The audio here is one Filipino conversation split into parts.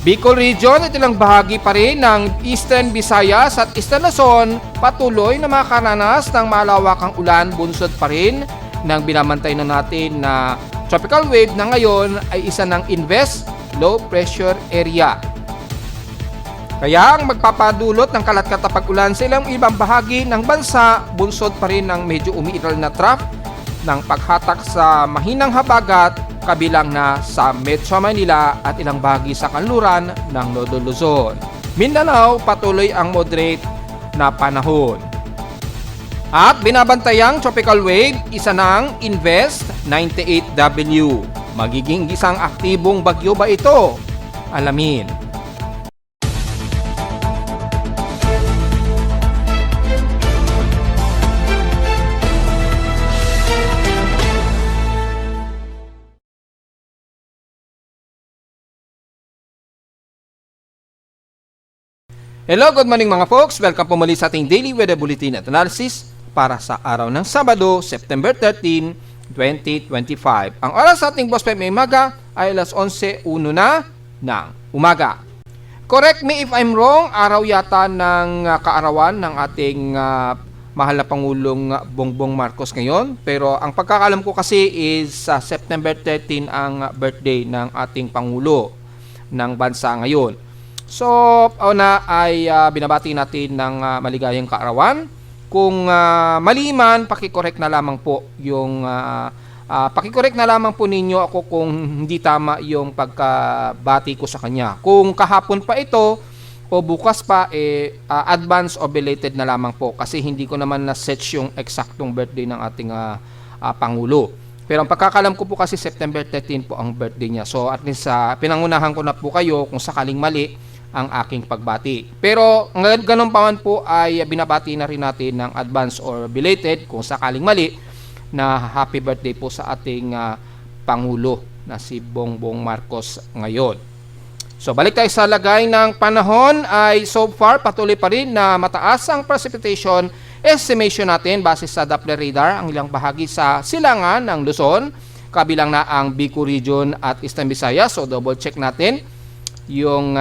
Bicol Region, ito lang bahagi pa rin ng Eastern Visayas at Eastern Luzon, patuloy na makakaranas ng malawakang ulan, bunsod pa rin ng binamantay na natin na tropical wave na ngayon ay isa ng Invest Low Pressure Area. Kaya ang magpapadulot ng kalat-katapag ulan sa ilang ibang bahagi ng bansa, bunsod pa rin ng medyo umiiral na trough ng paghatak sa mahinang habagat kabilang na sa Metro Manila at ilang bahagi sa kanluran ng Nodo Luzon. Mindanao, patuloy ang moderate na panahon. At binabantayang tropical wave, isa ng Invest 98W. Magiging isang aktibong bagyo ba ito? Alamin. Hello, good morning mga folks. Welcome po muli sa ating Daily Weather Bulletin at Analysis para sa araw ng Sabado, September 13, 2025. Ang oras sa ating Boss Pep may umaga ay alas 11:01 na ng umaga. Correct me if I'm wrong, araw yata ng kaarawan ng ating mahal na Pangulong Bongbong Marcos ngayon. Pero ang pagkakalam ko kasi is September 13 ang birthday ng ating Pangulo ng bansa ngayon. So, una ay binabati natin ng maligayang kaarawan. Kung mali man, pakicorrect na lamang po yung pakicorrect na lamang po ninyo ako kung hindi tama yung pagkabati ko sa kanya. Kung kahapon pa ito o bukas pa advance o belated na lamang po kasi hindi ko naman na-set yung eksaktong birthday ng ating Pangulo. Pero ang pagkakalam ko po kasi September 13 po ang birthday niya. So at least pinangunahan ko na po kayo kung sakaling mali ang aking pagbati. Pero ganun pa man po ay binabati na rin natin ng advance or belated kung sakaling mali na happy birthday po sa ating Pangulo na si Bongbong Marcos ngayon. So balik tayo sa lagay ng panahon ay so far patuloy pa rin na mataas ang precipitation estimation natin base sa Doppler radar ang ilang bahagi sa silangan ng Luzon, kabilang na ang Bicol Region at Eastern Visayas. So double check natin yung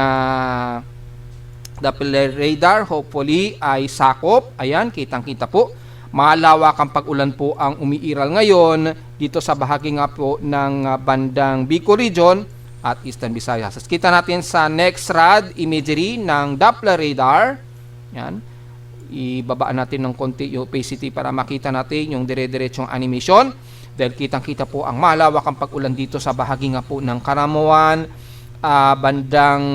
Doppler radar, hopefully ay sakop. Ayan, kitang-kita po. Malawak ang pag-ulan po ang umiiral ngayon dito sa bahagi nga po ng bandang Bicol Region at Eastern Visayas. Kita natin sa next rad imagery ng Doppler radar. Yan. Ibabaan natin ng konti yung opacity para makita natin yung dire-diretsong animation. Dahil kitang-kita po ang malawak ang pag-ulan dito sa bahagi nga po ng Karamuan, bandang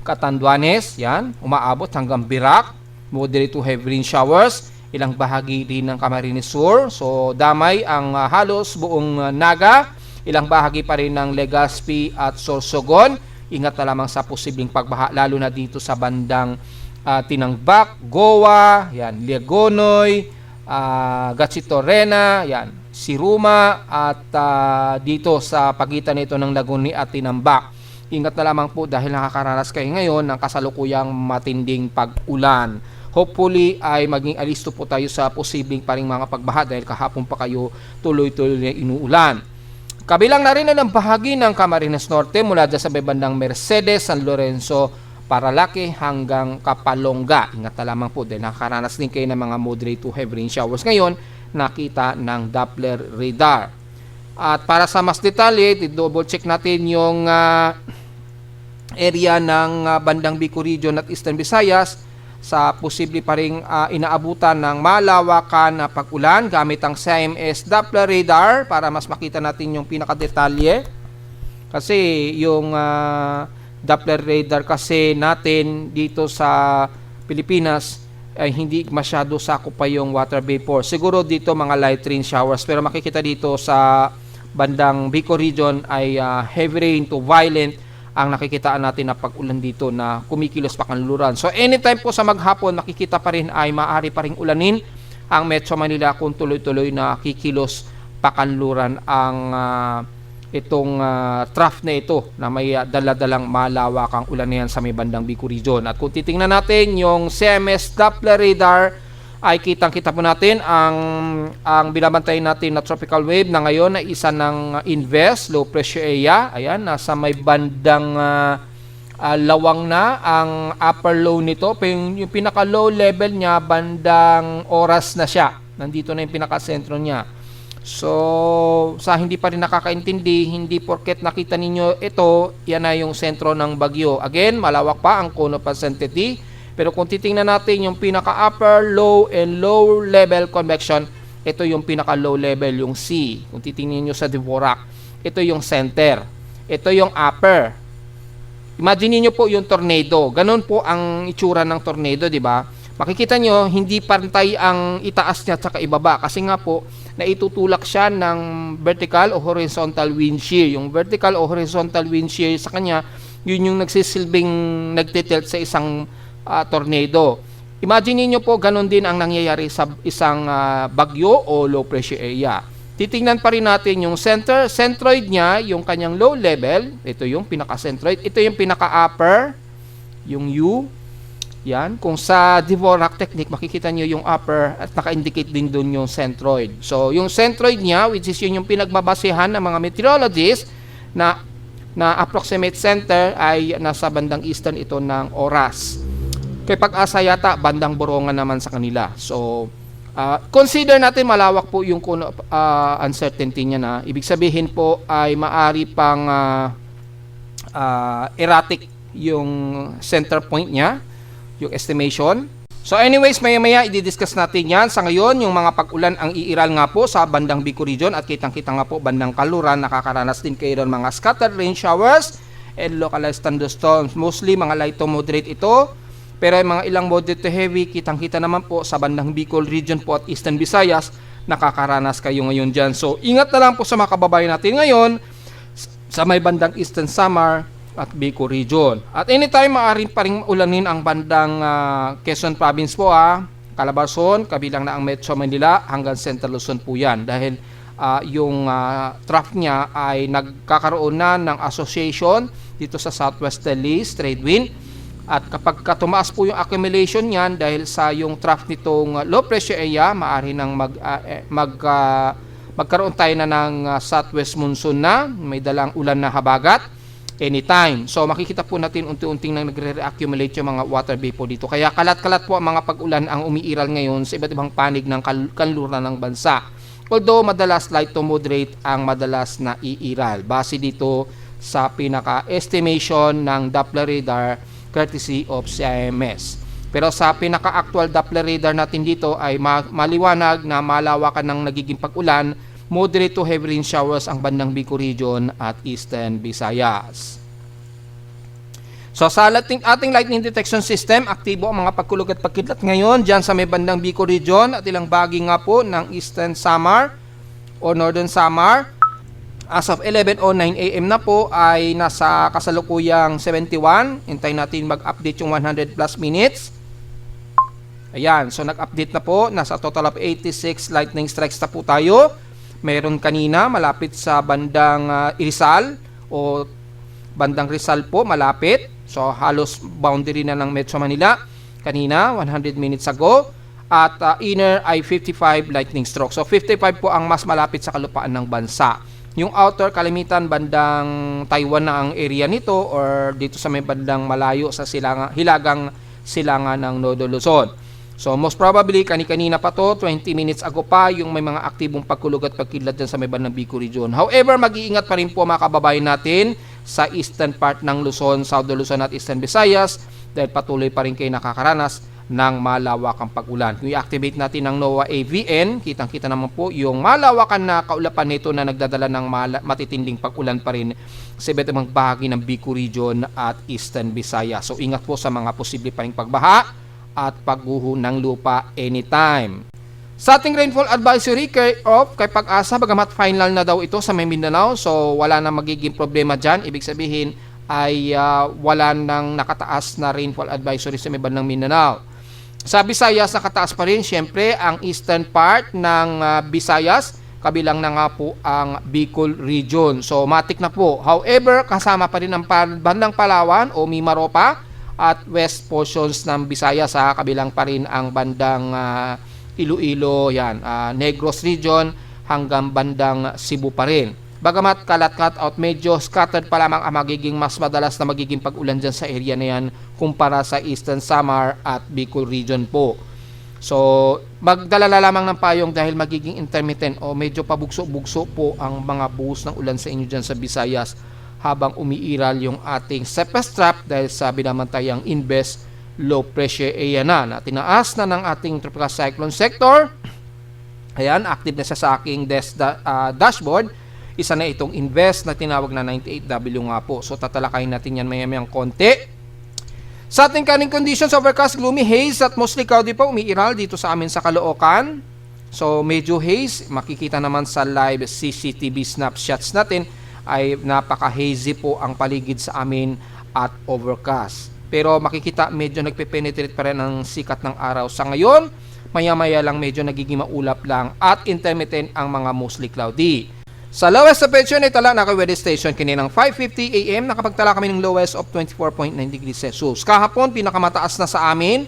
Catanduanes, yan, umaabot hanggang Birac, moderate to heavy rain showers, ilang bahagi din ng Camarines Sur, so damay ang halos buong Naga, ilang bahagi pa rin ng Legazpi at Sorsogon. Ingat na lamang sa posibleng pagbaha, lalo na dito sa bandang Tinangbak, Goa, yan, Liagonoy, Gatchito-Rena, yan, Siruma, at dito sa pagitan nito ng Laguni at Tinambak. Ingat na lamang po dahil nakakaranas kayo ngayon ng kasalukuyang matinding pag-ulan. Hopefully ay maging alisto po tayo sa posibleng paring mga pagbaha dahil kahapon pa kayo tuloy-tuloy na inuulan. Kabilang na rin ng bahagi ng Camarines Norte mula dyan sa bandang Mercedes, San Lorenzo, Paralaque hanggang Kapalonga. Ingat na lamang po dahil nakakaranas din kayo ng mga moderate to heavy rain showers ngayon nakita ng Doppler radar. At para sa mas detalye, double check natin yung area ng bandang Bicol Region at Eastern Visayas sa posible pa ring inaabutan ng malawakan na pag-ulan gamit ang CIMS Doppler radar para mas makita natin yung pinakadetalye. Kasi yung Doppler radar kasi natin dito sa Pilipinas ay hindi masyado sakop pa yung water vapor. Siguro dito mga light rain showers pero makikita dito sa bandang Bicol Region ay heavy rain to violent ang nakikitaan natin na pag-ulan dito na kumikilos pa kanluran. So anytime po sa maghapon makikita pa rin ay maaari pa ring ulanin ang Metro Manila kung tuloy-tuloy na kikilos pa kanluran ang itong trough na ito na may daladalang malawakang ulan na yan sa may bandang Bicol Region. At kung titingnan natin yung CMS Doppler radar ay kitang-kita po natin ang binabantay natin na tropical wave na ngayon ay isa ng Invest Low Pressure Area. Ayan, nasa may bandang lawang na ang upper low nito. Yung pinaka low level niya bandang oras na siya. Nandito na yung pinaka sentro niya. So sa hindi pa rin nakakaintindi, hindi porket nakita ninyo ito, yan na yung sentro ng bagyo. Again, malawak pa ang cone of uncertainty. Pero kung titingnan natin yung pinaka upper, low, and low level convection, ito yung pinaka low level, yung C. Kung titingnan nyo sa Dvorak, ito yung center. Ito yung upper. Imagine niyo po yung tornado. Ganon po ang itsura ng tornado, di ba? Makikita nyo, hindi pantay ang itaas niya at ibaba. Kasi nga po, naitutulak siya ng vertical o horizontal wind shear. Yung vertical o horizontal wind shear sa kanya, yun yung nagsisilbing nagtitilt sa isang tornado. Imagine niyo po, ganun din ang nangyayari sa isang bagyo o low pressure area. Titingnan pa rin natin yung centroid niya, yung kanyang low level. Ito yung pinaka-centroid. Ito yung pinaka-upper, yung U. Yan. Kung sa Dvorak technique, makikita nyo yung upper at naka-indicate din dun yung centroid. So, yung centroid niya, which is yun yung pinagbabasehan ng mga meteorologists na approximate center ay nasa bandang eastern ito ng oras. Kay Pag-asa yata, bandang Borongan naman sa kanila. So, consider natin malawak po yung uncertainty niya na. Ibig sabihin po ay maari pang erratic yung center point niya, yung estimation. So anyways, maya-maya i-discuss natin yan. Sa ngayon, yung mga pag-ulan ang iiral nga po sa bandang Bicol region at kitang-kita nga po bandang Kaluran, nakakaranas din kayo doon mga scattered rain showers and localized thunderstorms. Mostly mga light to moderate ito. Pero yung mga ilang moderate to heavy, kitang-kita naman po sa bandang Bicol region po at Eastern Visayas, nakakaranas kayo ngayon dyan. So ingat na lang po sa mga kababayan natin ngayon sa may bandang Eastern Samar at Bicol region. At anytime maaaring pa rin ulanin ang bandang Quezon Province po, Calabarzon, kabilang na ang Metro Manila hanggang Central Luzon po yan. Dahil yung trough niya ay nagkakaroon na ng association dito sa southwesterlies trade wind. At kapag tumaas po yung accumulation niyan dahil sa yung trough nitong low pressure area, maaari nang magkaroon tayo na ng southwest monsoon na may dalang ulan na habagat anytime. So makikita po natin unti-unting nang nagre-accumulate yung mga water vapor dito. Kaya kalat-kalat po ang mga pag-ulan ang umiiral ngayon sa iba't ibang panig ng kanluran ng bansa. Although madalas light to moderate ang madalas na iiral. Base dito sa pinaka-estimation ng Doppler radar courtesy of CIMS. Pero sa pinaka-actual Doppler radar natin dito ay maliwanag na malawakan ng nagiging pag-ulan, moderate to heavy rain showers ang bandang Bicol region at Eastern Visayas. So sa ating lightning detection system, aktibo ang mga pagkulog at pagkidlat ngayon dyan sa may bandang Bicol region at ilang bahagi nga po ng Eastern Samar o Northern Samar. As of 11:09 AM na po ay nasa kasalukuyang 71. Hintayin natin mag-update yung 100 plus minutes. Ayan, so nag-update na po. Nasa total of 86 lightning strikes na po tayo. Meron kanina malapit sa bandang Rizal o bandang Rizal po malapit. So halos boundary na ng Metro Manila kanina 100 minutes ago. At inner ay 55 lightning strokes. So 55 po ang mas malapit sa kalupaan ng bansa. Yung outer kalimitan bandang Taiwan na ang area nito or dito sa may bandang malayo sa hilagang silangan ng Nodo Luzon. So most probably kani-kanina pa to, 20 minutes ago pa yung may mga aktibong pagkulog at pagkidlat dyan sa may bandang Bicol region. However, mag-iingat pa rin po mga kababayan natin sa eastern part ng Luzon, South Luzon at Eastern Visayas dahil patuloy pa rin kayo nakakaranas ng malawakang pag-ulan. Kung i-activate natin ang NOAA AVN, kitang-kita naman po yung malawakan na kaulapan nito na nagdadala ng matitinding pag-ulan pa rin sa iba't ibang bahagi ng Bicol region at Eastern Visayas. So ingat po sa mga posible pa ring pagbaha at pagguho ng lupa anytime. Sa ating rainfall advisory kay Pag-asa, bagamat final na daw ito sa Mindanao, so wala na magiging problema dyan. Ibig sabihin ay wala nang nakataas na rainfall advisory sa bandang Mindanao. Sa Visayas, nakataas pa rin siyempre ang eastern part ng Visayas, kabilang na nga po ang Bicol region. So matik na po. However, kasama pa rin ang bandang Palawan o Mimaropa at west portions ng Visayas, kabilang pa rin ang bandang Iloilo, yan, Negros region hanggang bandang Cebu pa rin. Bagamat kalat-cut out, medyo scattered pa lamang ang magiging mas madalas na magiging pag-ulan dyan sa area na yan kumpara sa Eastern Samar at Bicol region po. So, magdala lamang ng payong dahil magiging intermittent o medyo pabugso-bugso po ang mga buhos ng ulan sa inyo dyan sa Visayas habang umiiral yung ating surface trap dahil sa binamantayang Inves low pressure area na tinaas na ng ating tropical cyclone sector. Ayan, active na siya sa aking dashboard. Isa na itong Inves na tinawag na 98W nga po. So tatalakayin natin yan maya-mayang konti. Sa ating kaning conditions, overcast, gloomy, haze at mostly cloudy po umiiral dito sa amin sa Caloocan. So medyo haze, makikita naman sa live CCTV snapshots natin ay napaka-hazy po ang paligid sa amin at overcast. Pero makikita medyo nagpe-penetrate pa rin ang sikat ng araw sa ngayon. Maya-maya lang medyo nagiging maulap lang at intermittent ang mga mostly cloudy. Sa lowest of pressure na itala naka-weather station kaninang 5:50 AM nakapagtala kami ng lowest of 24.9 degrees Celsius. Kahapon pinakamataas na sa amin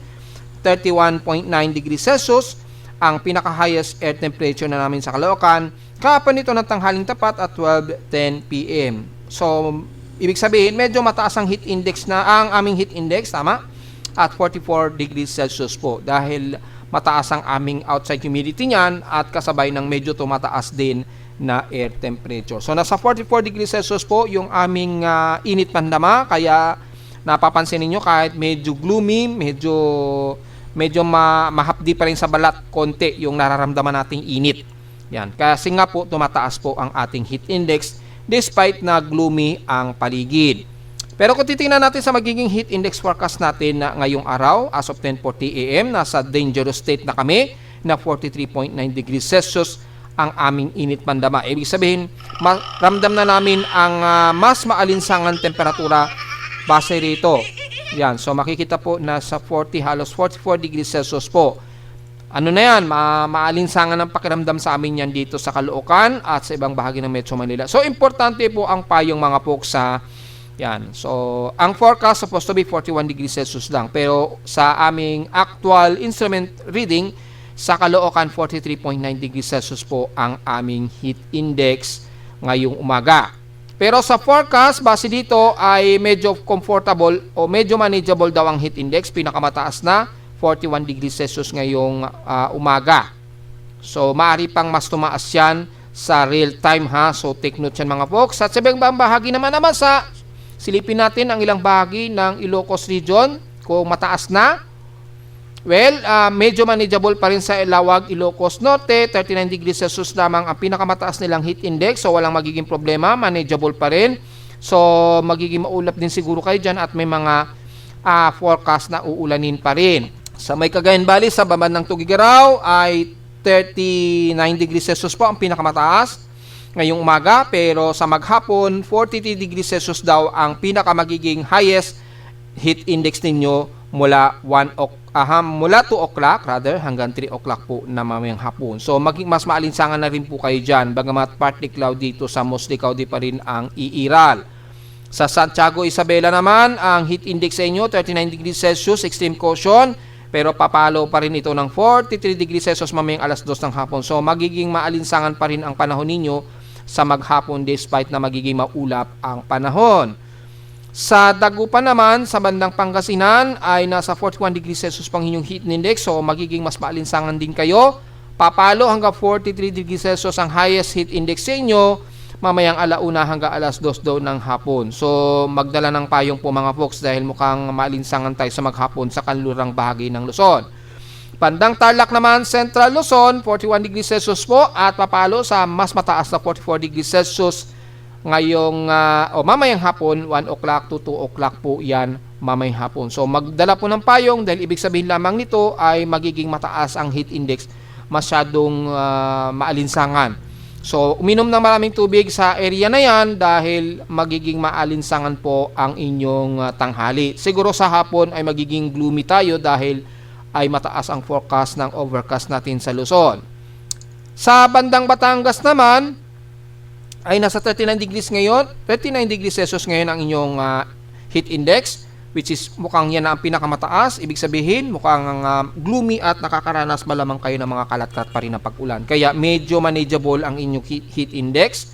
31.9 degrees Celsius ang pinaka-highest air temperature na namin sa Caloocan. Kahapon ito ng tanghaling tapat at 12:10 PM. So ibig sabihin medyo mataas ang heat index na ang aming heat index, tama? At 44 degrees Celsius po dahil mataas ang aming outside humidity niyan at kasabay ng medyo tumataas din na air temperature. So nasa 44 degrees Celsius po yung aming init pandama, kaya napapansin niyo kahit medyo gloomy, medyo mahapdi pa rin sa balat konti yung nararamdaman nating init. Yan, kasi nga po tumataas po ang ating heat index despite na gloomy ang paligid. Pero kung titingnan natin sa magiging heat index forecast natin na ngayong araw, as of 10:40 AM, nasa dangerous state na kami na 43.9 degrees Celsius ang aming init pandama. Ibig sabihin, ramdam na namin ang mas maalinsangan temperatura base rito. Yan, so makikita po na sa 40 halos 44 degrees Celsius po. Ano na yan, maalinsangan ang pakiramdam sa amin yan dito sa Caloocan at sa ibang bahagi ng Metro Manila. So importante po ang payong mga folks sa yan. So, ang forecast supposed to be 41 degrees Celsius lang. Pero sa aming actual instrument reading, sa Caloocan 43.9 degrees Celsius po ang aming heat index ngayong umaga. Pero sa forecast, base dito ay medyo comfortable o medyo manageable daw ang heat index. Pinakamataas na 41 degrees Celsius ngayong umaga. So, maaari pang mas tumaas yan sa real time ha. So, take note yan mga folks. At sa ibang bahagi naman sa silipin natin ang ilang bahagi ng Ilocos region kung mataas na. Well, medyo manageable pa rin sa Ilawag, Ilocos Norte, 39 degrees Celsius lamang ang pinakamataas nilang heat index. So walang magiging problema, manageable pa rin. So magiging maulap din siguro kayo dyan at may mga forecast na uulanin pa rin. Sa may Cagayan Valley, sa babad ng Tugigaraw ay 39 degrees Celsius po ang pinakamataas ngayong umaga, pero sa maghapon 43 degrees Celsius daw ang pinakamagiging highest heat index ninyo mula 2 o'clock hanggang 3 o'clock po na mamayang hapon. So maging mas maalinsangan na rin po kayo dyan, bagamat partly cloudy dito sa mostly cloudy pa rin ang iiral. Sa Santiago Isabela naman, ang heat index sa inyo 39 degrees Celsius, extreme caution, pero papalo pa rin ito ng 43 degrees Celsius mamayang alas 2 ng hapon. So magiging maalinsangan pa rin ang panahon ninyo sa maghapon despite na magiging maulap ang panahon. Sa Dagupan naman, sa bandang Pangasinan ay nasa 41 degrees Celsius pang inyong heat index, so magiging mas maalinsangan din kayo. Papalo hanggang 43 degrees Celsius ang highest heat index sa inyo mamayang alauna hanggang alas 2 daw ng hapon. So magdala ng payong po mga folks dahil mukhang maalinsangan tayo sa maghapon sa kanlurang bahagi ng Luzon. Bandang Tarlac naman, Central Luzon, 41 degrees Celsius po at papalo sa mas mataas na 44 degrees Celsius ngayong mamayang hapon, 1 o'clock to 2 o'clock po yan mamayang hapon. So magdala po ng payong dahil ibig sabihin lamang nito ay magiging mataas ang heat index, masyadong maalinsangan. So uminom ng maraming tubig sa area na yan dahil magiging maalinsangan po ang inyong tanghali. Siguro sa hapon ay magiging gloomy tayo dahil ay mataas ang forecast ng overcast natin sa Luzon. Sa bandang Batangas naman, ay nasa 39 degrees ngayon, 39 degrees Celsius ngayon ang inyong heat index, which is mukhang yan na ang pinakamataas. Ibig sabihin, mukhang gloomy at nakakaranas malamang kayo ng mga kalat-kalat pa rin ng pag-ulan. Kaya medyo manageable ang inyong heat index.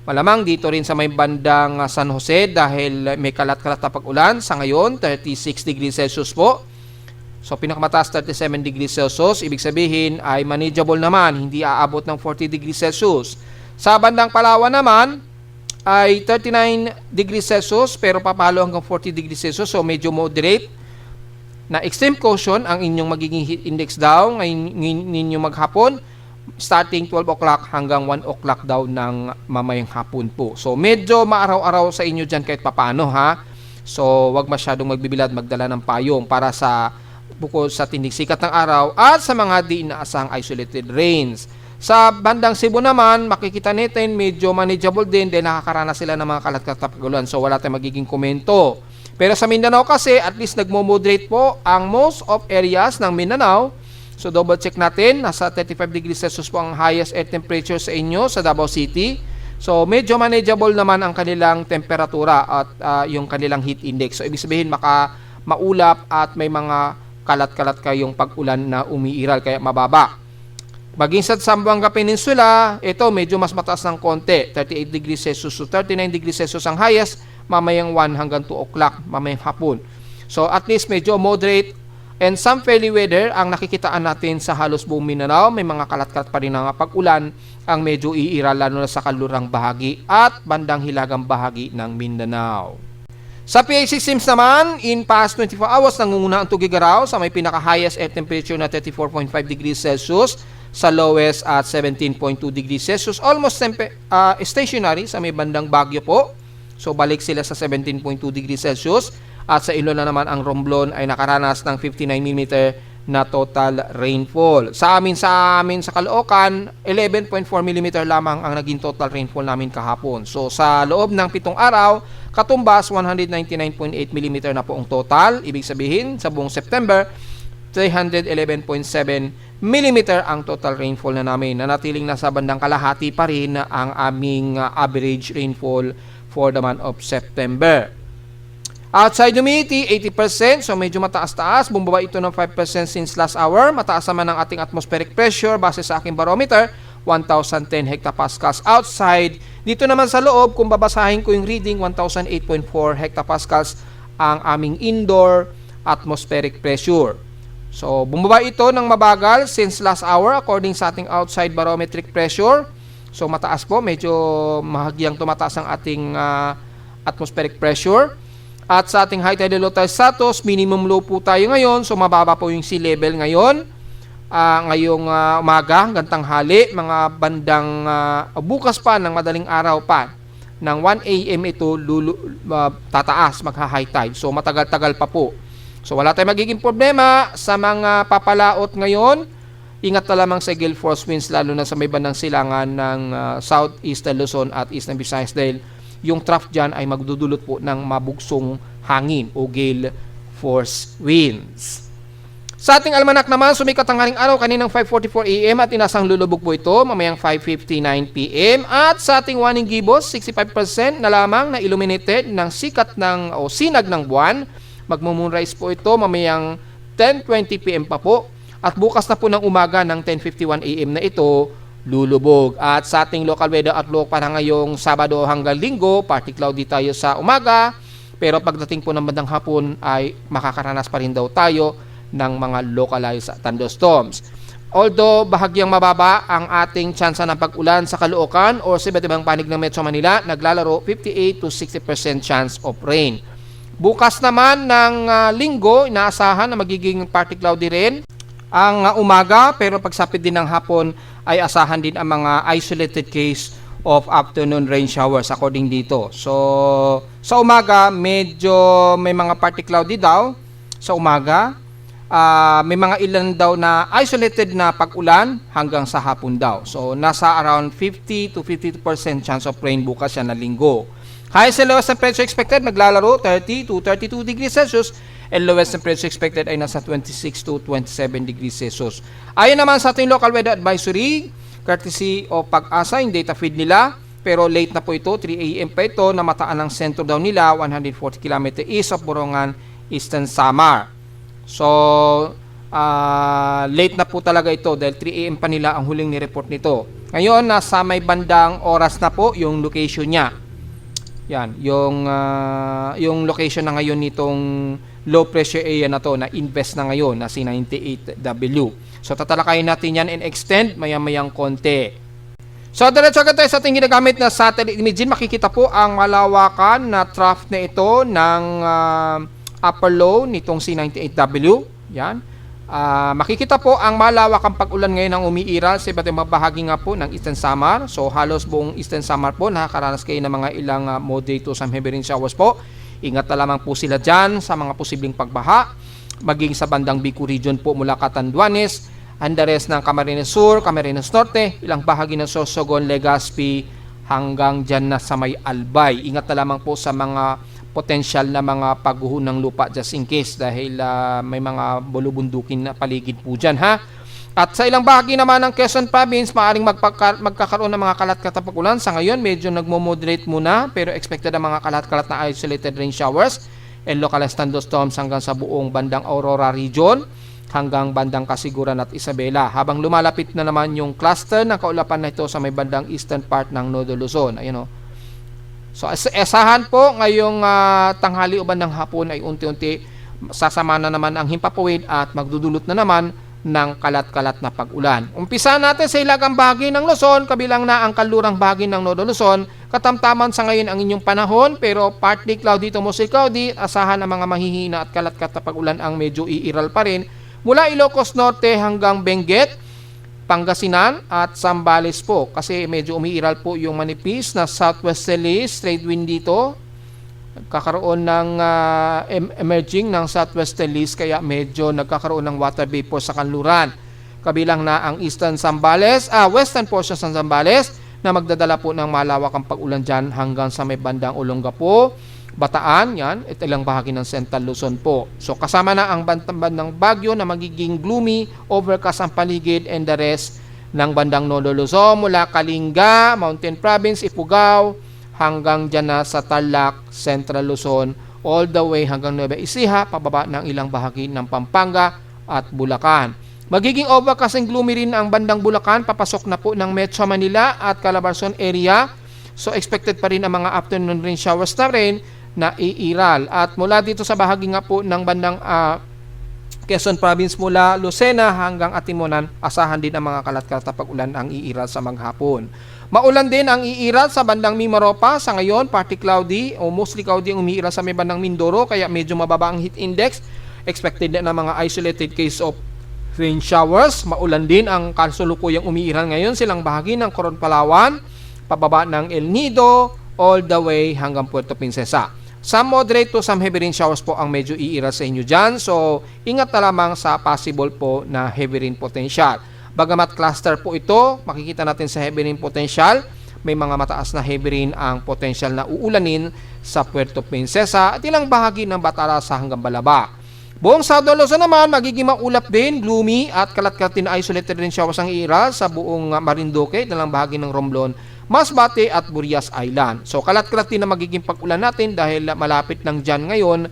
Malamang dito rin sa may bandang San Jose dahil may kalat-kalat na pag-ulan. Sa ngayon, 36 degrees Celsius po. So, pinakamataas 37 degrees Celsius. Ibig sabihin ay manageable naman, hindi aabot ng 40 degrees Celsius. Sa bandang Palawan naman ay 39 degrees Celsius pero papalo hanggang 40 degrees Celsius. So, medyo moderate na extreme caution ang inyong magiging heat index daw ngayon ninyo maghapon. Starting 12 o'clock hanggang 1 o'clock daw ng mamayang hapon po. So, medyo maaraw-araw sa inyo dyan kahit papano ha. So, wag masyadong magbibilad, magdala ng payong para sa bukod sa tindig sikat ng araw at sa mga di inaasahang isolated rains. Sa bandang Cebu naman, makikita natin medyo manageable din dahil nakakaranas sila ng mga kalat-kalat na pag-ulan. So, wala tayong magiging komento. Pero sa Mindanao kasi, at least nagmo-moderate po ang most of areas ng Mindanao. So, double check natin. Nasa 35 degrees Celsius po ang highest air temperature sa inyo sa Davao City. So, medyo manageable naman ang kanilang temperatura at yung kanilang heat index. So, ibig sabihin maulap at may mga kalat-kalat kayong pag-ulan na umiiral kaya mababa. Maging sa Zamboanga Peninsula, ito medyo mas mataas ng konti. 38 degrees Celsius to 39 degrees Celsius ang highest. Mamayang 1 hanggang 2 o'clock, mamayang hapon. So, at least medyo moderate and some fairly weather ang nakikitaan natin sa halos buong Mindanao. May mga kalat-kalat pa rin ang pag-ulan ang medyo iiral lalo na sa kalurang bahagi at bandang hilagang bahagi ng Mindanao. Sa PA systems naman, in past 24 hours nangunguna ang Tugigaraw sa may pinaka-highest air temperature na 34.5 degrees Celsius, sa lowest at 17.2 degrees Celsius. Almost stationary sa may bandang Baguio po. So balik sila sa 17.2 degrees Celsius. At sa Iloilo naman ang Romblon ay nakaranas ng 59 mm na total rainfall. Sa amin sa Caloocan, 11.4 mm lamang ang naging total rainfall namin kahapon. So sa loob ng 7 araw, katumbas 199.8 mm na po ang total. Ibig sabihin, sa buong September, 311.7 mm ang total rainfall na namin. Nanatiling nasa bandang kalahati pa rin ang aming average rainfall for the month of September. Outside humidity, 80%. So, medyo mataas-taas. Bumaba ito ng 5% since last hour. Mataas naman ang ating atmospheric pressure base sa aking barometer, 1,010 hectopascals outside. Dito naman sa loob, kung babasahin ko yung reading, 1,008.4 hectopascals ang aming indoor atmospheric pressure. So, bumaba ito ng mabagal since last hour according sa ating outside barometric pressure. So, mataas po. Medyo mahagyang tumataas ang ating atmospheric pressure. At sa ating high tide and low tide status, minimum low po tayo ngayon. So, mababa po yung sea level ngayon. Ngayong umaga, hanggang tanghali, mga bandang bukas pa ng madaling araw pa. Ng 1 a.m. ito tataas, magha-high tide. So, matagal-tagal pa po. So, wala tayong magiging problema sa mga papalaot ngayon. Ingat na lamang sa gale force winds, lalo na sa may bandang silangan ng Southeastern Luzon at Eastern Visayas dahil yung trough dyan ay magdudulot po ng mabugsong hangin o gale force winds. Sa ating almanak naman, sumikat ang haring araw kaninang 5:44 a.m. at inasang lulubog po ito mamayang 5:59 p.m. At sa ating warning gibbous, 65% na lamang na illuminated ng sikat ng o sinag ng buwan. Magmo-moonrise po ito mamayang 10:20 p.m. pa po. At bukas na po ng umaga ng 10:51 a.m. na ito, lulubog. At sa ating local weather outlook para ngayong Sabado hanggang Linggo, partly cloudy tayo sa umaga. Pero pagdating po ng bandang hapon ay makakaranas pa rin daw tayo ng mga localized thunderstorms. Although bahagyang mababa ang ating tsansa ng pag-ulan sa Caloocan o sa iba't ibang panig ng Metro Manila, naglalaro 58 to 60% chance of rain. Bukas naman ng Linggo, inaasahan na magiging partly cloudy rin ang umaga, pero pagsapit din ng hapon ay asahan din ang mga isolated case of afternoon rain showers according dito. So, sa umaga, medyo may mga partly cloudy daw sa umaga. May mga ilan daw na isolated na pag-ulan hanggang sa hapon daw. So, nasa around 50 to 52% chance of rain bukas yan na Linggo. Highest and lowest temperature expected maglalaro 30 to 32 degrees Celsius and lowest temperature expected ay nasa 26 to 27 degrees Celsius. Ayon naman sa ating local weather advisory, courtesy o Pag-asa, yung data feed nila, pero late na po ito, 3 a.m. pa ito, namataan ng sentro daw nila, 140 km east of Borongan, Eastern Samar. So, late na po talaga ito dahil 3 a.m. pa nila ang huling ni-report nito. Ngayon, nasa may bandang oras na po yung location niya. Yan, yung location na ngayon nitong low pressure area na to na invest na ngayon na si 98W. So tatalakayin natin yan and extend maya-mayang konti. So diretso agad tayo sa ating ginagamit na satellite imaging. Makikita po ang malawakan na trough na ito ng upper low nitong si 98W. Yan. Makikita po ang malawakang pag-ulan ngayon ang umiiral sa iba't ibang bahagi nga po ng Eastern Samar. So halos buong Eastern Samar po nakakaranas kayo ng mga ilang moderate to some heavy rain showers po. Ingat na lamang po sila dyan sa mga posibleng pagbaha. Maging sa bandang Bicol region po mula Catanduanes, Andares ng Camarines Sur, Camarines Norte, ilang bahagi ng Sorsogon, Legazpi, hanggang dyan na sa may Albay. Ingat na lamang po sa mga potensyal na mga pagguho ng lupa just in case dahil may mga bulubundukin na paligid po dyan ha. At sa ilang bahagi naman ng Quezon Province, maaaring magkakaroon ng mga kalat-kalat na pag-ulan. Sa ngayon, medyo nagmo-moderate muna pero expected ang mga kalat-kalat na isolated rain showers and localized thunderstorms hanggang sa buong bandang Aurora region hanggang bandang Kasiguran at Isabela. Habang lumalapit na naman yung cluster ng kaulapan na ito sa may bandang eastern part ng Nodo Luzon. Ayun o. So asahan po ngayong tanghali o bandang hapon ay unti-unti sasama na naman ang himpapawid at magdudulot na naman ng kalat-kalat na pag-ulan. Umpisa natin sa ilagang bahagi ng Luzon, kabilang na ang kanlurang bahagi ng Nodo Luzon. Katamtaman sa ngayon ang inyong panahon pero partly cloudy to mostly cloudy. Asahan ang mga mahihina at kalat-kalat na pag-ulan ang medyo iiral pa rin mula Ilocos Norte hanggang Benguet, Pangasinan at Zambales po kasi medyo umiiral po yung manipis na southwesterly straight wind dito. Nagkakaroon ng emerging ng southwesterlies kaya medyo nagkakaroon ng water vapor sa kanluran. Kabilang na ang western portion ng Zambales na magdadala po ng malawakang pag-ulan dyan hanggang sa may bandang Olongapo, Bataan, yan, at ilang bahagi ng Central Luzon po. So kasama na ang bandang Baguio na magiging gloomy, overcast ang paligid and the rest ng bandang Nodo Luzon mula Kalinga, Mountain Province, Ifugao, hanggang dyan na sa Tarlac, Central Luzon, all the way hanggang Nueva Ecija, pababa ng ilang bahagi ng Pampanga at Bulacan. Magiging overcast and gloomy rin ang bandang Bulacan, papasok na po ng Metro Manila at Calabarzon area. So expected pa rin ang mga afternoon rain showers na rin na iiral. At mula dito sa bahagi nga po ng bandang Quezon Province mula Lucena hanggang Atimonan, asahan din ang mga kalat-kalat na pag-ulan ang iiral sa maghapon. Maulan din ang iiral sa bandang Mimaropa. Sa ngayon, partly cloudy o mostly cloudy ang umiiral sa may bandang Mindoro kaya medyo mababa ang heat index. Expected na ng mga isolated case of rain showers. Maulan din ang kasalukuyang umiiral ngayon silang bahagi ng Coron, Palawan, pababa ng El Nido, all the way hanggang Puerto Princesa. Some moderate to some heavy rain showers po ang medyo iiral sa inyo dyan. So, ingat na lamang sa possible po na heavy rain potential. Bagamat cluster po ito, makikita natin sa heavy rain potential, may mga mataas na heavy rain ang potential na uulanin sa Puerto Princesa at ilang bahagi ng Batarasa hanggang Balaba. Buong Southern Luzon naman, magiging maulap din, gloomy at kalat-kalat na isolated rain showers ang iiral sa buong Marinduque, ilang bahagi ng Romblon, Masbate at Burias Island. So kalat-kalat din na magiging pag-ulan natin dahil malapit lang dyan ngayon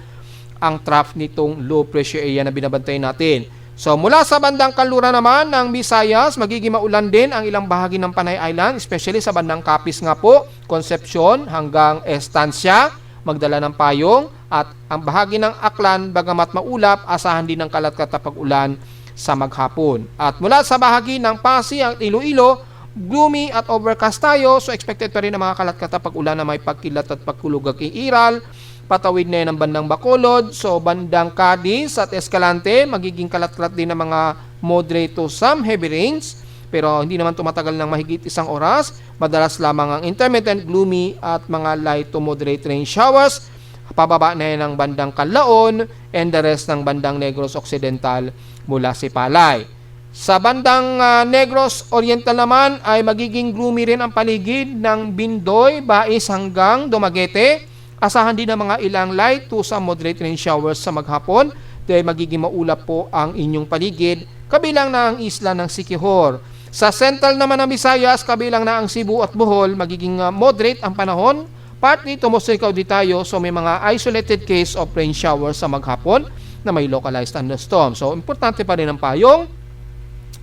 ang trough nitong low pressure area na binabantay natin. So mula sa bandang kanluran naman ng Visayas, magiging maulan din ang ilang bahagi ng Panay Island, especially sa bandang Capiz nga po, Concepcion hanggang Estancia, magdala ng payong at ang bahagi ng Aklan, bagamat maulap, asahan din ng kalat-kalat na pag-ulan sa maghapon. At mula sa bahagi ng Pasig at Iloilo, gloomy at overcast tayo, so expected pa rin ang mga kalat-kalat na pag-ulan na may pagkilat at pagkulog at iiral. Patawid na yan ang bandang Bacolod, so bandang Cadiz at Escalante, magiging kalat-kalat din ng mga moderate to some heavy rains, pero hindi naman tumatagal ng mahigit isang oras. Madalas lamang ang intermittent gloomy at mga light to moderate rain showers. Pababa na yan ang bandang Canlaon and the rest ng bandang Negros Occidental mula Sipalay. Sa bandang Negros Oriental naman ay magiging gloomy rin ang paligid ng Bindoy, Bais hanggang Dumaguete. Asahan din ng mga ilang light to some moderate rain showers sa maghapon dahil magiging maulap po ang inyong paligid, kabilang na ang isla ng Siquijor. Sa central naman ng Visayas, kabilang na ang Cebu at Bohol, magiging moderate ang panahon. Partly mostly cloudy tayo, so may mga isolated case of rain showers sa maghapon na may localized thunderstorm. So importante pa rin ang payong.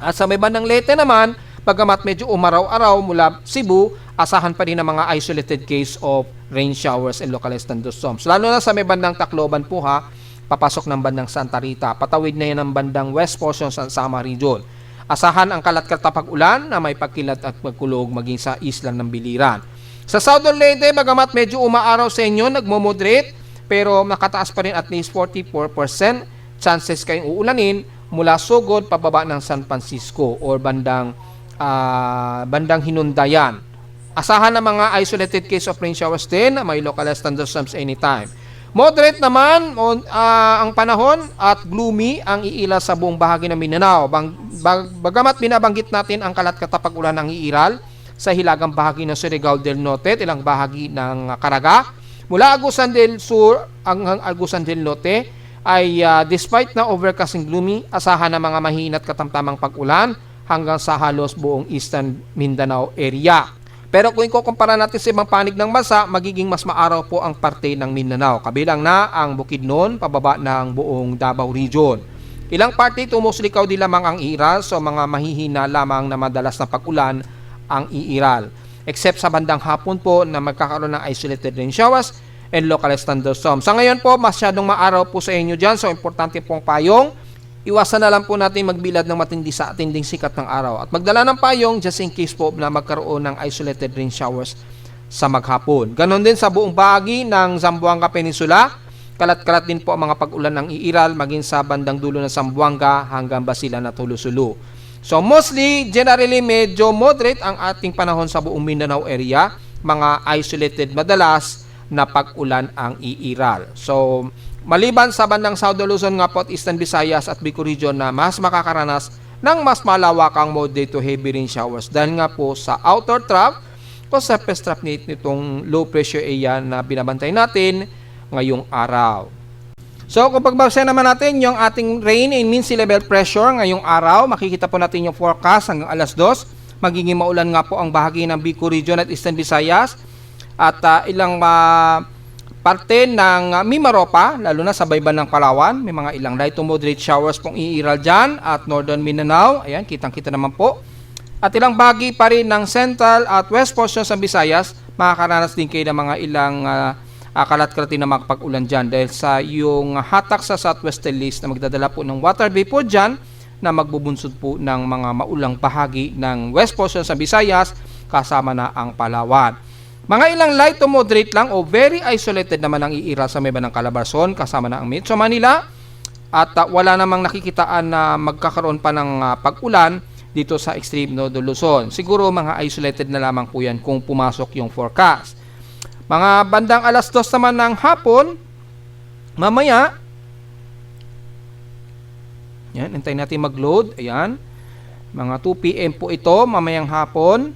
At sa may bandang Leyte naman, Bagamat medyo umaraw-araw mula Cebu, asahan pa rin ang mga isolated case of rain showers and localized thunderstorms. Lalo na sa may bandang Tacloban po ha, papasok ng bandang Santa Rita. Patawid na yan ang bandang west portion sa Samar Region. Asahan ang kalat-kalat na pag-ulan na may pagkilat at pagkulog maging sa isla ng Biliran. Sa Southern Leyte, bagamat medyo umaaraw sa inyo, nagmo-moderate, pero nakataas pa rin at least 44% chances kayong uulanin mula Sugod pababa ng San Francisco or bandang Hinundayan. Asahan ng mga isolated case of rain showers din, may localized thunderstorms anytime. Moderate naman ang panahon at gloomy ang iila sa buong bahagi ng Mindanao. Bagamat binabanggit natin ang kalat-kalat pag-ulan ng iiral sa hilagang bahagi ng Surigao del Norte, ilang bahagi ng Caraga, mula Agusan del Sur hanggang Agusan del Norte ay despite na overcast and gloomy, asahan ng mga mahina at katamtamang pag-ulan hanggang sa halos buong Eastern Mindanao area. Pero kung ikukumpara natin sa ibang panig ng bansa, magiging mas maaraw po ang parte ng Mindanao. Kabilang na ang Bukidnon, pababa ng buong Davao Region. Ilang parte tumuslikaw din lamang ang iiral, so mga mahihina lamang na madalas na pag-ulan ang iiral. Except sa bandang hapon po na magkakaroon ng isolated rain showers and localized thunderstorms. Sa ngayon po, masyadong maaraw po sa inyo dyan. So, importante pong payong. Iwasan na lang po natin magbilad ng matindi sa atinding sikat ng araw. At magdala ng payong just in case po na magkaroon ng isolated rain showers sa maghapon. Ganon din sa buong bahagi ng Zamboanga Peninsula. Kalat-kalat din po ang mga pag-ulan ng iiral maging sa bandang dulo ng Zamboanga hanggang Basilan at Hulusulu. So mostly, generally medyo moderate ang ating panahon sa buong Mindanao area. Mga isolated madalas na pag-ulan ang iiral. So maliban sa bandang South Luzon nga po at Eastern Visayas at Bicol Region na mas makakaranas ng mas malawakang moderate to heavy rain showers dahil nga po sa outer trough o surface trough nitong low pressure area na binabantay natin ngayong araw. So kung pagbabasa naman natin yung ating rain and mean sea level pressure ngayong araw, makikita po natin yung forecast hanggang alas 2. Magiging maulan nga po ang bahagi ng Bicol Region at Eastern Visayas at ilang parte ng Mimaropa, lalo na sa bayban ng Palawan. May mga ilang light to moderate showers pong iiral dyan at Northern Mindanao. Ayan, kitang-kita naman po. At ilang bahagi pa rin ng Central at West portion sa Visayas, makakaranas din kayo ng mga ilang kalat-kalatin na makapag-ulan dyan dahil sa yung hatak sa southwesterlies na magdadala po ng water vapor dyan na magbubunsod po ng mga maulang bahagi ng West portion sa Visayas kasama na ang Palawan. Mga ilang light to moderate lang o very isolated naman ang iira sa may bandang Calabarzon kasama na ang Metro Manila at wala namang nakikitaan na magkakaroon pa ng pag-ulan dito sa extreme Northern Luzon. Siguro mga isolated na lamang po yan kung pumasok yung forecast. Mga bandang alas 2 naman ng hapon, mamaya, yan, hintayin natin mag-load, ayan, mga 2 PM po ito, mamayang hapon.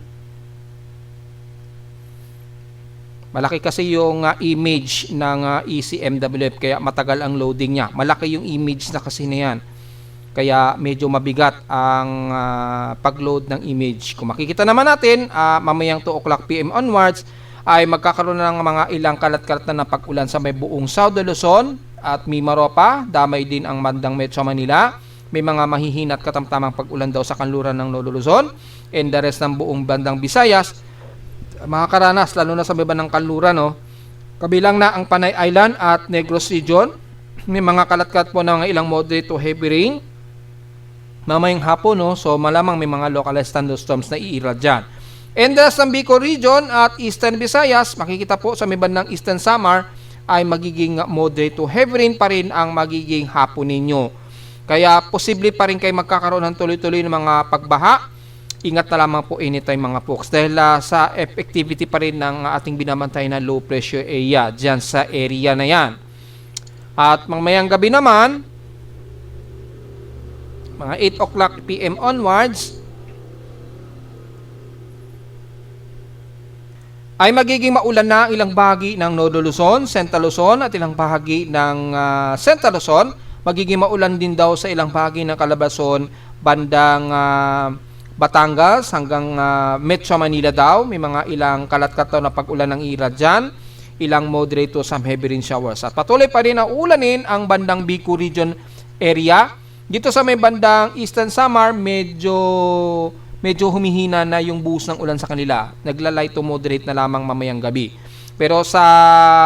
Malaki kasi yung image ng ECMWF kaya matagal ang loading niya. Malaki yung image na kasi na yan. Kaya medyo mabigat ang pag-load ng image. Kung makikita naman natin, mamayang 2 o'clock PM onwards, ay magkakaroon ng mga ilang kalat-kalat na pag-ulan sa may buong South Luzon at Mimaropa. Damay din ang bandang Metro Manila. May mga mahihina at katamtamang pag-ulan daw sa kanluran ng Lolo Luzon. And the rest ng buong bandang Visayas, makakaranas lalo na sa may bandang kanluran. No? Kabilang na ang Panay Island at Negros Region. May mga kalat-kalat po na mga ilang moderate to heavy rain. Mamayang hapon, no? So malamang may mga localized thunderstorms na iiral dyan. And the Bicol Region at Eastern Visayas, makikita po sa may bandang Eastern Samar, ay magiging moderate to heavy rain pa rin ang magiging hapon ninyo. Kaya posible pa rin kayo magkakaroon ng tuloy-tuloy ng mga pagbaha. Ingat na lamang po anytime mga folks dahil sa effectivity pa rin ng ating binabantay na low pressure area dyan sa area na yan. At mamayang gabi naman, mga 8 o'clock PM onwards, ay magiging maulan na ilang bahagi ng Northern Luzon, Central Luzon at ilang bahagi ng Central Luzon. Magiging maulan din daw sa ilang bahagi ng Calabarzon, bandang Batangas hanggang Metro Manila daw. May mga ilang kalat-kalat na pag-ulan ng ira dyan. Ilang moderate to some heavy rain showers. At patuloy pa rin na ulanin ang bandang Bicol Region area. Dito sa may bandang Eastern Samar, medyo medyo humihina na yung buhos ng ulan sa kanila. Nagla-light to moderate na lamang mamayang gabi. Pero sa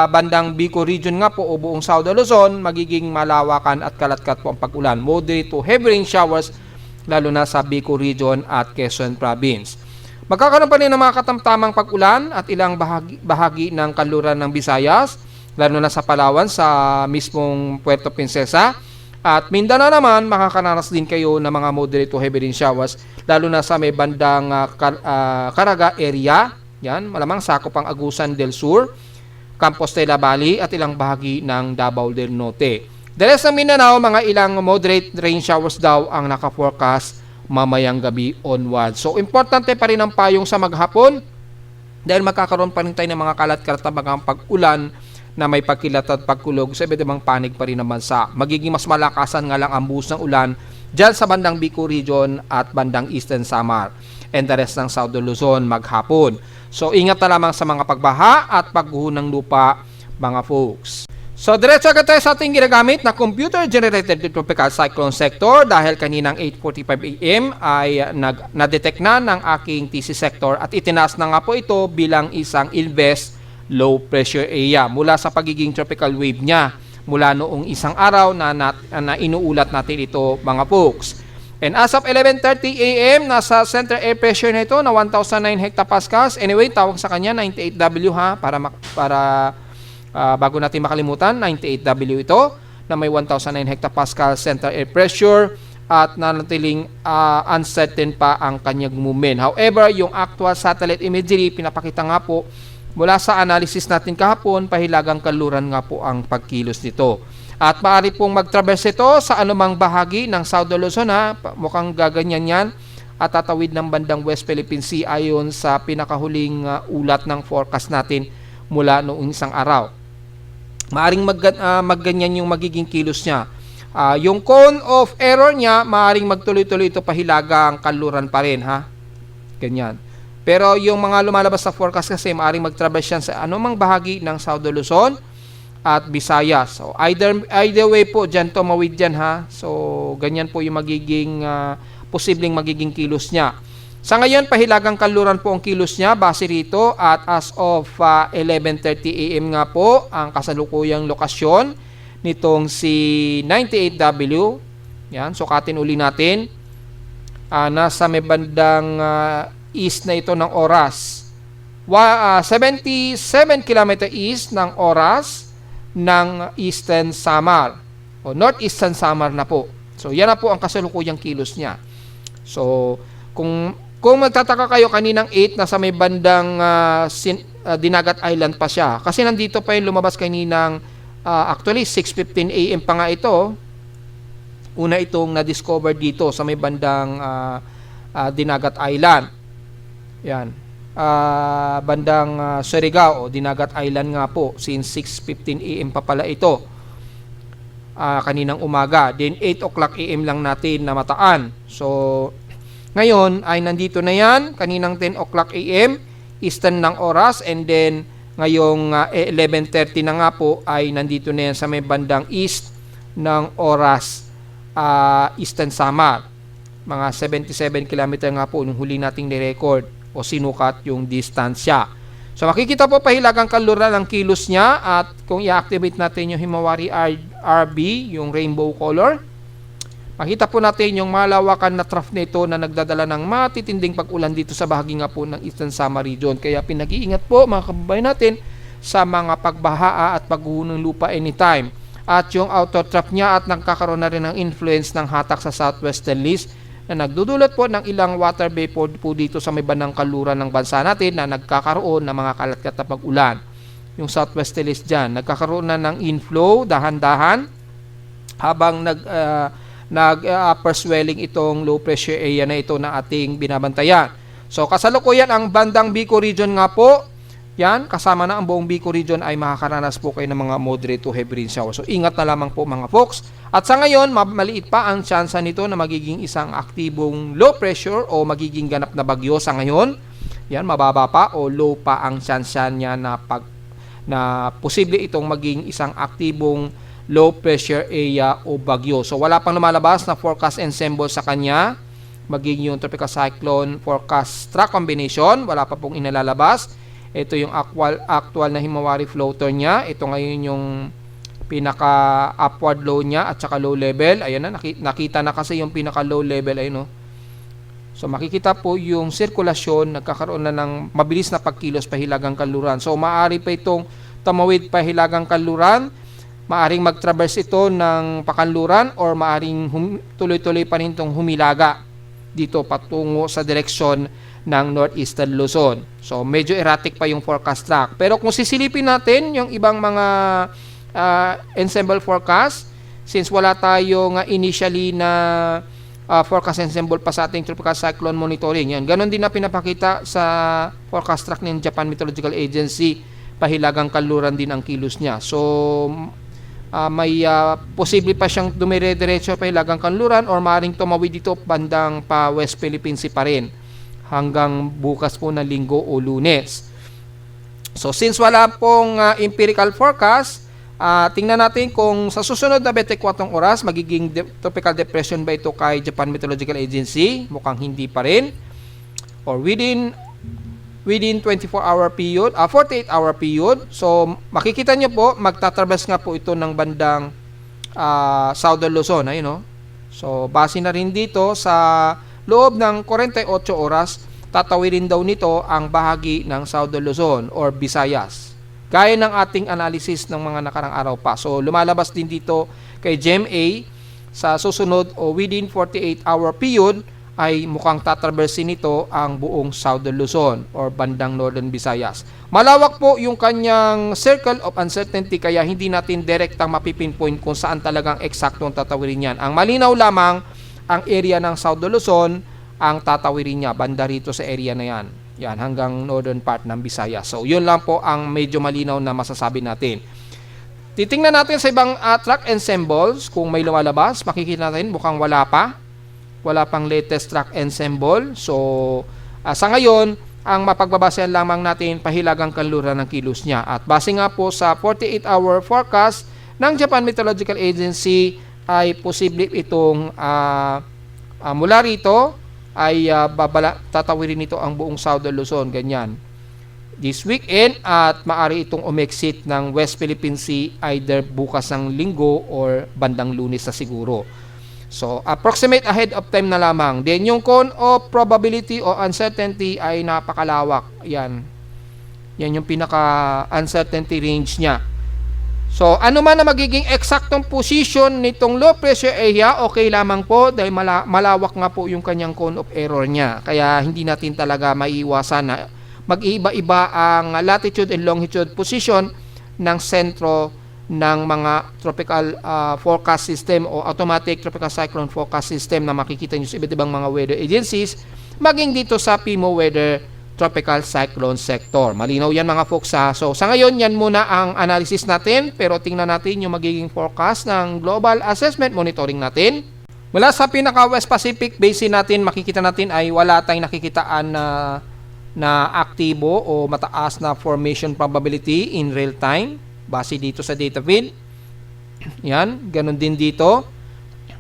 bandang Bicol region nga po o buong Southern Luzon, magiging malawakan at kalat-kalat po ang pag-ulan. Moderate to heavy rain showers lalo na sa Bicol region at Quezon province. Magkakaroon pa rin ng mga katamtamang pag-ulan at ilang bahagi ng kanluran ng Visayas, lalo na sa Palawan, sa mismong Puerto Princesa. At Mindanao naman, makakaranas din kayo ng mga moderate to heavy rain showers, lalo na sa may bandang Caraga area. Yan, malamang sakop ang Agusan del Sur, Compostela Valley at ilang bahagi ng Davao del Norte. The rest ng Mindanao, mga ilang moderate rain showers daw ang naka-forecast mamayang gabi onward. So, importante pa rin ang payong sa maghapon dahil magkakaroon pa rin tayo ng mga kalat-kalat pag-ulan na may pagkilat at pagkulog sa iba't ibang panig pa rin ng bansa. Magiging mas malakasan nga lang ang buhos ng ulan dyan sa bandang Bicol region at bandang Eastern Samar and the rest ng Southern Luzon maghapon. So, ingat na lamang sa mga pagbaha at pagguho ng lupa, mga folks. So, diretso agad tayo sa ating ginagamit na computer-generated tropical cyclone sector dahil kaninang 8:45 AM ay na-detect na ng aking TC sector at itinaas na nga po ito bilang isang ILVES low pressure area mula sa pagiging tropical wave niya mula noong isang araw na inuulat natin ito, mga folks. And as of 11:30 AM, nasa center air pressure na ito na 1,009 hectopascals. Anyway, tawag sa kanya 98W ha, para bago natin makalimutan, 98W ito na may 1,009 hectopascal center air pressure at nanatiling uncertain pa ang kanyang movement. However, yung actual satellite imagery, pinapakita nga po mula sa analysis natin kahapon, pahilagang kanluran nga po ang pagkilos nito. At maaari pong mag-traverse ito sa anumang bahagi ng Southern Luzon ha. Mukhang gaganyan yan at tatawid ng bandang West Philippine Sea ayon sa pinakahuling ulat ng forecast natin mula noong isang araw. Maaring magganyan yung magiging kilos niya. Yung cone of error niya, maaring magtuloy-tuloy ito pahilagang kanluran pa rin ha. Ganyan. Pero yung mga lumalabas sa forecast kasi maaring mag-traverse yan sa anumang bahagi ng Southern Luzon at Visayas. So either way po diyan tumawid diyan ha. So ganyan po yung magiging posibleng magiging kilos niya. Sa ngayon pahilagang kanluran po ang kilos niya base rito at as of 11:30 AM nga po ang kasalukuyang lokasyon nitong si 98W. Yan, sukatin uli natin. Nasa may bandang east na ito ng oras. 77 km east ng oras ng Eastern Samar o Northeastern Samar na po. So yan na po ang kasalukuyang kilos niya. So kung magtataka kayo kaninang 8 nasa may bandang Dinagat Island pa siya kasi nandito pa yung lumabas kaninang actually 6:15 AM pa nga ito. Una itong na-discover dito sa may bandang Dinagat Island. Yan. Bandang Surigao o Dinagat Island nga po since 6:15 AM pa pala ito kaninang umaga. Then 8 o'clock AM lang natin namataan. So ngayon ay nandito na yan kaninang 10 o'clock AM Eastern ng oras and then ngayong 11:30 na nga po ay nandito na yan sa may bandang east ng oras Eastern Samar. Mga 77 km nga po nung huli nating ni-record o sinukat yung distansya. So makikita po pahilagang kanluran ang kilos niya at kung i-activate natin yung Himawari RB, yung rainbow color, makita po natin yung malawakan na trough nito na nagdadala ng matitinding pag-ulan dito sa bahagi nga po ng Eastern Samar region. Kaya pinag-iingat po mga kababayan natin sa mga pagbaha at pagguho ng lupa anytime. At yung outer trough niya at nagkakaroon na rin ng influence ng hatak sa southwesterlies na nagdudulot po ng ilang water vapor po dito sa may bandang kanluran ng bansa natin na nagkakaroon ng mga kalat-kalat na pag-ulan. Yung southwesterlies dyan, nagkakaroon na ng inflow dahan-dahan habang upper swelling itong low pressure area na ito na ating binabantayan. So kasalukuyan ang bandang Bicol region nga po, yan, kasama na ang buong Bicol region ay makakaranas po kayo ng mga moderate to heavy rain shower. So ingat na lamang po mga folks. At sa ngayon, maliit pa ang tsansa nito na magiging isang aktibong low pressure o magiging ganap na bagyo sa ngayon. Yan, mababa pa o low pa ang tsansa niya na posible itong maging isang aktibong low pressure area o bagyo. So wala pang lumalabas na forecast and symbol sa kanya. maging yung tropical cyclone forecast track combination. Wala pa pong inalalabas. Ito yung actual na Himawari floater niya. Ito ngayon yung pinaka upward low niya at saka low level. Ayan na, nakita na kasi yung pinaka low level. Ayun, no? So makikita po yung sirkulasyon, nagkakaroon na ng mabilis na pagkilos pahilagang kanluran. So maaari pa itong tumawid pahilagang kanluran, maaring mag-traverse ito ng pakanluran, or maaring tuloy-tuloy pa rin itong humilaga dito patungo sa direksyon ng northeastern Luzon. So medyo erratic pa yung forecast track. Pero kung sisilipin natin yung ibang mga ensemble forecast, since wala tayong initially na forecast ensemble pa sa ating tropical cyclone monitoring, yan, ganon din na pinapakita sa forecast track ng Japan Meteorological Agency, pahilagang kanluran din ang kilos niya. So may posible pa siyang dumire-diretso pahilagang kanluran, or maaaring tumawid dito bandang pa West Philippine Sea pa rin hanggang bukas po na Linggo o Lunes. So since wala pong empirical forecast, tingnan natin kung sa susunod na 24 oras magiging tropical depression ba ito kay Japan Meteorological Agency. Mukhang hindi pa rin, or within 24-hour period, 48-hour period. So makikita nyo po, magtatraverse nga po ito ng bandang Southern Luzon. Ayun, no? So base na rin dito sa loob ng 48 oras, tatawirin daw nito ang bahagi ng Southern Luzon or Visayas, gaya ng ating analysis ng mga nakarang araw pa. So lumalabas din dito kay GMA sa susunod o within 48-hour period ay mukhang tatraverse nito ang buong Southern Luzon or bandang Northern Visayas. Malawak po yung kanyang circle of uncertainty, kaya hindi natin direktang mapipinpoint kung saan talagang eksaktong tatawirin yan. Ang malinaw lamang, ang area ng Southern Luzon ang tatawirin niya, banda rito sa area na yan. Yan, hanggang northern part ng Visayas. So yun lang po ang medyo malinaw na masasabi natin. Titingnan natin sa ibang track ensembles kung may lumalabas. Makikita natin mukhang wala pang latest track ensemble. So sa ngayon, ang mapagbabasehan lamang natin pahilagang kanluran ng kilos niya. At base nga po sa 48-hour forecast ng Japan Meteorological Agency, ay posible itong mula rito ay tatawirin nito ang buong Southern Luzon, ganyan, this weekend, at maari itong umexit ng West Philippine Sea either bukas ng Linggo or bandang Lunes na siguro. So approximate ahead of time na lamang. Then yung cone of probability o uncertainty ay napakalawak. Yan yung pinaka uncertainty range niya. So ano man na magiging eksaktong position nitong low pressure area, okay lamang po dahil malawak nga po yung kanyang cone of error niya. Kaya hindi natin talaga maiiwasan na mag-iiba-iba ang latitude and longitude position ng sentro ng mga tropical forecast system o automatic tropical cyclone forecast system na makikita nyo sa iba't ibang mga weather agencies, maging dito sa PIMO Weather Tropical Cyclone Sector. Malinaw yan mga folks ha. So sa ngayon, yan muna ang analysis natin, pero tingnan natin yung magiging forecast ng global assessment monitoring natin. Mula sa pinaka West Pacific Basin natin, makikita natin ay wala tayong nakikitaan na aktibo o mataas na formation probability in real time base dito sa data feed. Yan, ganun din dito.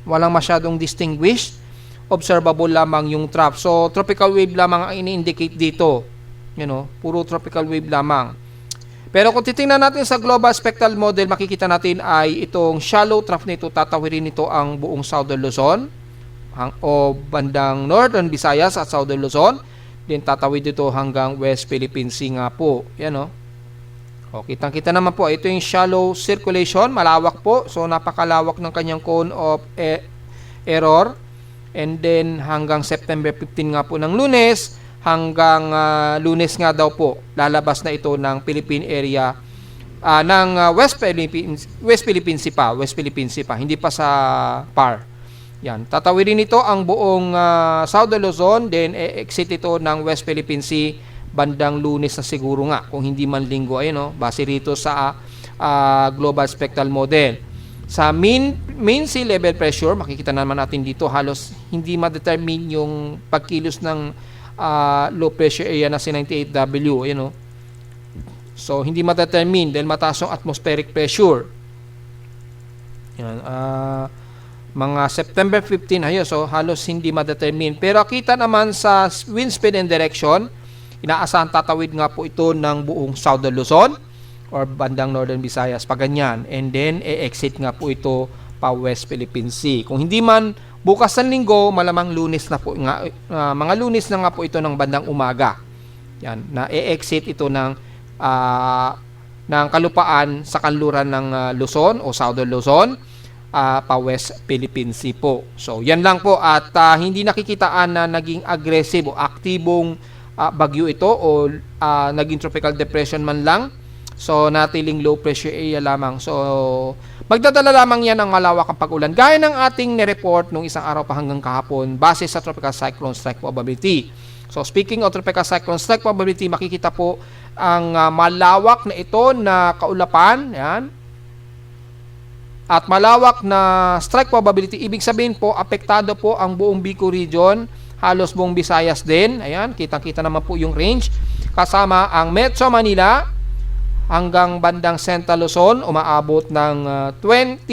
Walang masyadong distinguished. Observable lamang yung trough. So, tropical wave lamang ang ini-indicate dito. Puro tropical wave lamang. Pero kung titingnan natin sa global spectral model, makikita natin ay itong shallow trough nito, tatawirin nito ang buong Southern Luzon o bandang Northern Visayas at Southern Luzon. Then tatawid dito hanggang West Philippine Sea nga po. Yan o, kitang-kita naman po, ito yung shallow circulation, malawak po. So, napakalawak ng kanyang cone of error. And then, hanggang September 15 nga po ng Lunes, hanggang Lunes nga daw po, lalabas na ito ng Philippine area, ng West Philippine Sea pa, hindi pa sa PAR. Yan, tatawirin ito ang buong Southern Luzon, then exit ito ng West Philippine Sea bandang Lunes na siguro nga, kung hindi man Linggo, base rito sa global spectral model. Sa mean sea level pressure, makikita naman natin dito, halos hindi ma-determine yung pagkilos ng low pressure area na si 98W, So, hindi ma-determine dahil mataas yung atmospheric pressure. Yan, mga September 15, ayun, so halos hindi ma-determine. Pero kita naman sa wind speed and direction, inaasahan tatawid nga po ito ng buong Southern Luzon or bandang Northern Visayas, pa ganyan. And then, exit nga po ito pa West Philippine Sea. Kung hindi man bukas ng linggo, malamang Lunes na po nga, mga Lunes na nga po ito ng bandang umaga. Yan, na exit ito ng kalupaan sa kanluran ng Luzon o Southern Luzon pa West Philippine Sea po. So, yan lang po at hindi nakikitaan na naging aggressive o aktibong bagyo ito o naging tropical depression man lang. So, natiling low pressure area lamang. So, magdadala lamang yan ng malawakang pag-ulan. Gaya ng ating nireport nung isang araw pa hanggang kahapon base sa tropical cyclone strike probability. So, speaking of tropical cyclone strike probability, makikita po ang malawak na ito na kaulapan. Yan. At malawak na strike probability, ibig sabihin po, apektado po ang buong Bicol region, halos buong Visayas din. Ayan, kitang-kita naman po yung range. Kasama ang Metro Manila hanggang bandang Central Luzon, umaabot ng 20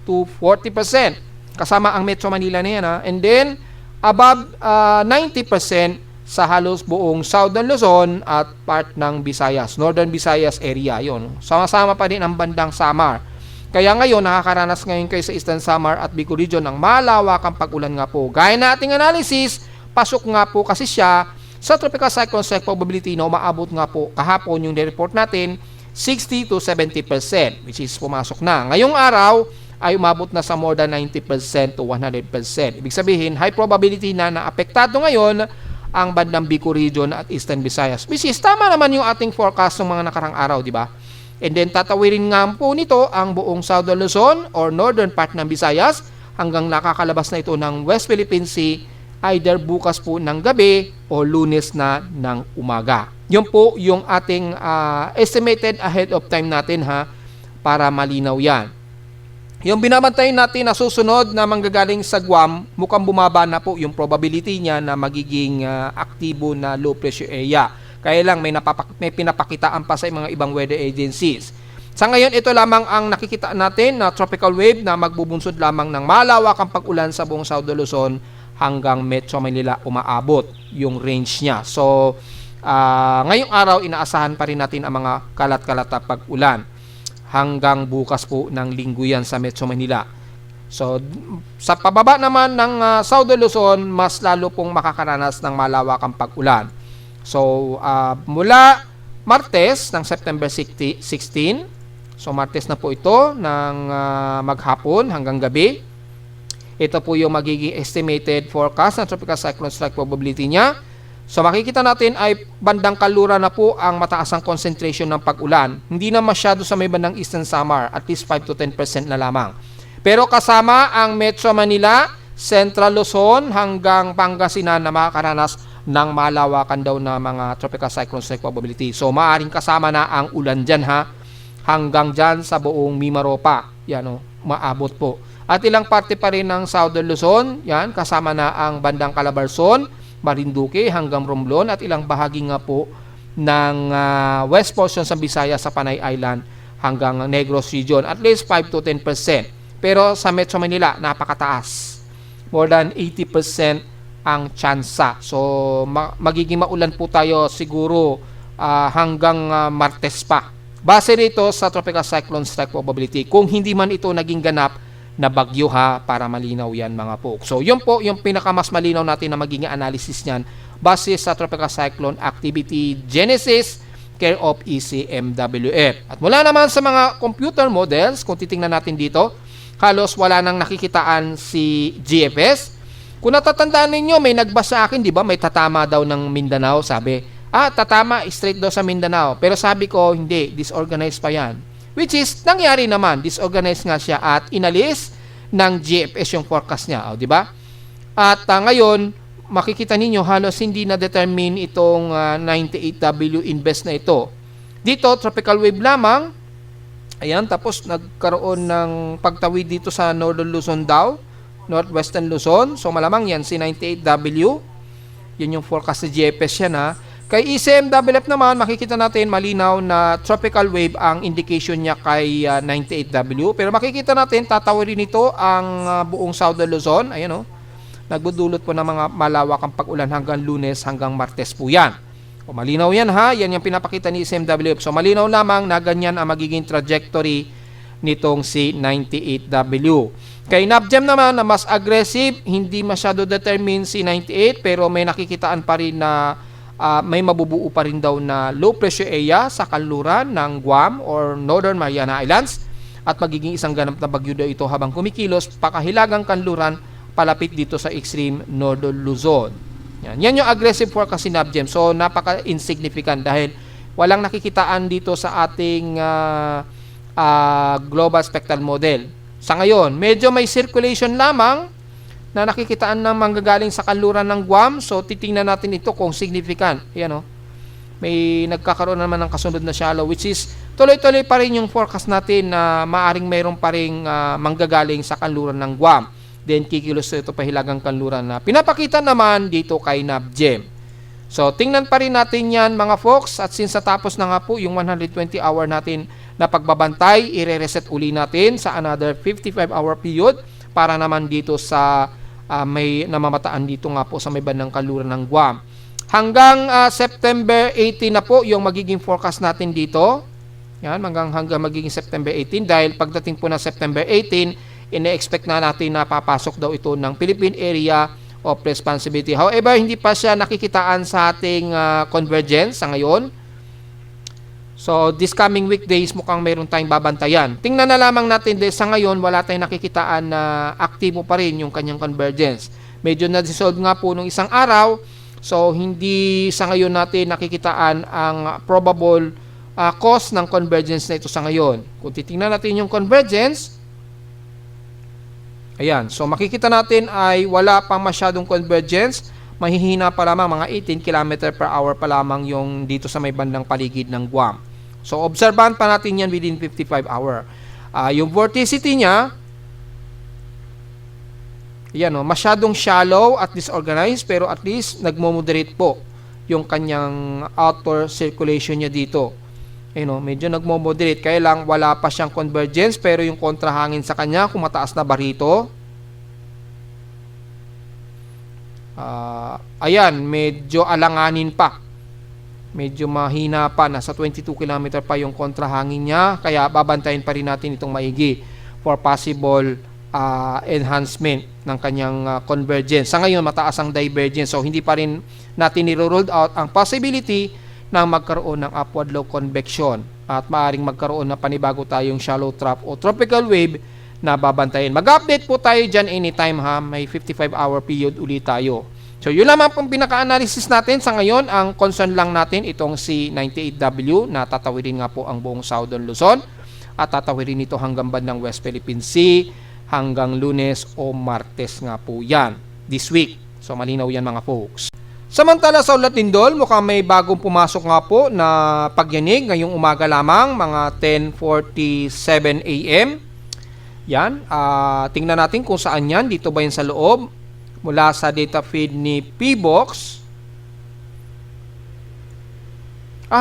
to 40%. Kasama ang Metro Manila na yan. And then, above 90% sa halos buong Southern Luzon at part ng Visayas, Northern Visayas area. Yun. Sama-sama pa din ang bandang Samar. Kaya ngayon, nakakaranas ngayon kayo sa Eastern Samar at Bicol Region ng malawakang pag-ulan nga po. Gaya na ating analysis, pasok nga po kasi siya sa tropical cyclone strike probability na umaabot nga po kahapon yung report natin, 60 to 70%, which is pumasok na. Ngayong araw ay umabot na sa more than 90% to 100%. Ibig sabihin, high probability na naapektado ngayon ang bandang Bicol Region at Eastern Visayas. Which is tama naman yung ating forecast ng mga nakarang araw, di ba? And then tatawirin nga po nito ang buong Southern Luzon or northern part ng Visayas hanggang nakakalabas na ito ng West Philippine Sea either bukas po ng gabi o Lunes na ng umaga. Yun po yung ating estimated ahead of time natin para malinaw yan. Yung binabantayan natin na susunod na manggagaling sa Guam, mukhang bumaba na po yung probability niya na magiging aktibo na low pressure area. Kaya lang may pinapakitaan pa sa mga ibang weather agencies. Sa ngayon, ito lamang ang nakikita natin na tropical wave na magbubunsod lamang ng malawakang pag-ulan sa buong Southern Luzon hanggang Metro Manila umaabot yung range niya. So, ngayong araw, inaasahan pa rin natin ang mga kalat-kalat na pag-ulan hanggang bukas po ng linggo yan sa Metro Manila. So, sa pababa naman ng Southern Luzon, mas lalo pong makakaranas ng malawakang pag-ulan. So, mula Martes ng September 16, so Martes na po ito ng maghapon hanggang gabi. Ito po yung magiging estimated forecast ng tropical cyclone strike probability niya. So, makikita natin ay bandang kalura na po ang mataas ang concentration ng pag-ulan. Hindi na masyado sa may bandang Eastern Samar, at least 5 to 10% na lamang. Pero kasama ang Metro Manila, Central Luzon hanggang Pangasinan na makakaranas ng malawakan daw na mga tropical cyclone strike probability. So, maaaring kasama na ang ulan dyan hanggang dyan sa buong Mimaropa. Yan maabot po. At ilang parte pa rin ng Southern Luzon, yan, kasama na ang bandang Calabarzon, Marinduque hanggang Romblon at ilang bahagi nga po ng west portion sa Visayas sa Panay Island hanggang Negros Region. At least 5 to 10%. Pero sa Metro Manila, napakataas. More than 80% ang tsansa. So, magiging maulan po tayo siguro hanggang Martes pa. Base rito sa tropical cyclone strike probability. Kung hindi man ito naging ganap na bagyo para malinaw yan mga po. So, yun po yung pinakamas malinaw natin na magiging analysis niyan base sa tropical cyclone activity genesis care of ECMWF. At mula naman sa mga computer models, kung titingnan natin dito, halos wala nang nakikitaan si GFS. Kung natatandaan ninyo, may nagbasa akin, di ba? May tatama daw ng Mindanao, sabi. Tatama, straight daw sa Mindanao. Pero sabi ko, hindi, disorganized pa yan. Which is, nangyari naman, disorganized nga siya at inalis ng GFS yung forecast niya, di ba? At ngayon, makikita ninyo, halos hindi na-determine itong 98W invest na ito. Dito, tropical wave lamang. Ayan, tapos nagkaroon ng pagtawid dito sa Northern Luzon daw. Northwestern Luzon. So, malamang yan, si 98W. Yun yung forecast sa GFS yan Kay ECMWF naman, makikita natin malinaw na tropical wave ang indication niya kay 98W. Pero makikita natin, tatawirin ito ang buong Southern Luzon. Ayan o. Nagbudulot po ng mga malawakang pag-ulan hanggang Lunes hanggang Martes po yan. O malinaw yan ha. Yan yung pinapakita ni ECMWF. So malinaw lamang na ganyan ang magiging trajectory nitong si 98W. Kay NAPGEM naman na mas aggressive, hindi masyado determined si 98 pero may nakikitaan pa rin na may mabubuo pa rin daw na low pressure area sa kanluran ng Guam or Northern Mariana Islands at magiging isang ganap na bagyo daw ito habang kumikilos pakahilagang kanluran palapit dito sa extreme Northern Luzon. Yan yung aggressive forecast ni NAPGEM. So napaka-insignificant dahil walang nakikitaan dito sa ating global spectral model. Sa ngayon, medyo may circulation lamang na nakikitaan ng manggagaling sa kanluran ng Guam. So, titingnan natin ito kung significant. Ayan o. May nagkakaroon naman ng kasunod na shallow which is tuloy-tuloy pa rin yung forecast natin na maaring mayroon pa rin manggagaling sa kanluran ng Guam. Then, kikilos ito pahilagang kanluran na pinapakita naman dito kay NAPGEM. So, tingnan pa rin natin yan mga folks. At since natapos na nga po yung 120 hour natin na pagbabantay, i-reset uli natin sa another 55 hour period para naman dito sa may namamataan dito nga po sa may bandang kanluran ng Guam. Hanggang September 18 na po yung magiging forecast natin dito. Yan, hanggang magiging September 18 dahil pagdating po na September 18, ine-expect na natin na papasok daw ito ng Philippine Area of Responsibility. However, hindi pa siya nakikitaan sa ating convergence sa ngayon. So, this coming weekdays mukhang mayroon tayong babantayan. Tingnan na lamang natin dahil sa ngayon wala tayong nakikitaan na aktibo pa rin yung kanyang convergence. Medyo na-dissolve nga po nung isang araw. So, hindi sa ngayon natin nakikitaan ang probable cause ng convergence na ito sa ngayon. Kung titingnan natin yung convergence, ayan. So, makikita natin ay wala pang masyadong convergence. Mahihina pa lamang, mga 18 km per hour pa lamang yung dito sa may bandang paligid ng Guam. So, obserbahan pa natin yan within 55 hour. Yung vorticity niya, yan o, masyadong shallow at disorganized, pero at least nagmo-moderate po yung kanyang outer circulation niya dito. Ayun o, medyo nagmo-moderate, kaya lang wala pa siyang convergence, pero yung kontrahangin sa kanya, kung mataas na ba rito, ayan, medyo alanganin pa. Medyo mahina pa. Nasa 22 km pa yung kontrahangin niya. Kaya babantayin pa rin natin itong maigi for possible enhancement ng kanyang convergence. Sa ngayon, mataas ang divergence. So, hindi pa rin natin niro-ruled out ang possibility na magkaroon ng upward low convection. At maaaring magkaroon na panibago tayong shallow trough o tropical wave na babantayin. Mag-update po tayo dyan anytime ha. May 55-hour period ulit tayo. So, yun lamang pong pinaka-analysis natin sa ngayon. Ang concern lang natin itong si 98W na tatawirin nga po ang buong Southern Luzon at tatawirin ito hanggang bandang West Philippine Sea hanggang Lunes o Martes nga po yan this week. So, malinaw yan mga folks. Samantala sa Ulat Lindol, mukhang may bagong pumasok nga po na pagyanig ngayong umaga lamang, mga 10:47 AM. Yan, tingnan natin kung saan yan. Dito ba yan sa loob? Mula sa data feed ni PBox.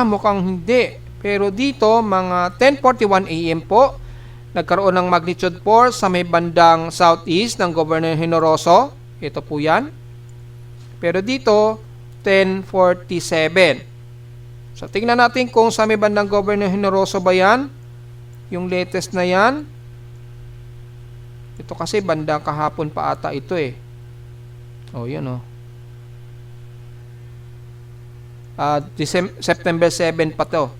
Mukhang hindi. Pero dito, mga 10:41 AM po, nagkaroon ng magnitude 4 sa may bandang southeast ng Governor Generoso. Ito po yan. Pero dito, 10:47. So, tingnan natin kung sa may bandang Governor Generoso ba yan. Yung latest na yan. Ito kasi bandang kahapon pa ata ito eh. Yun o. September 7 pa to.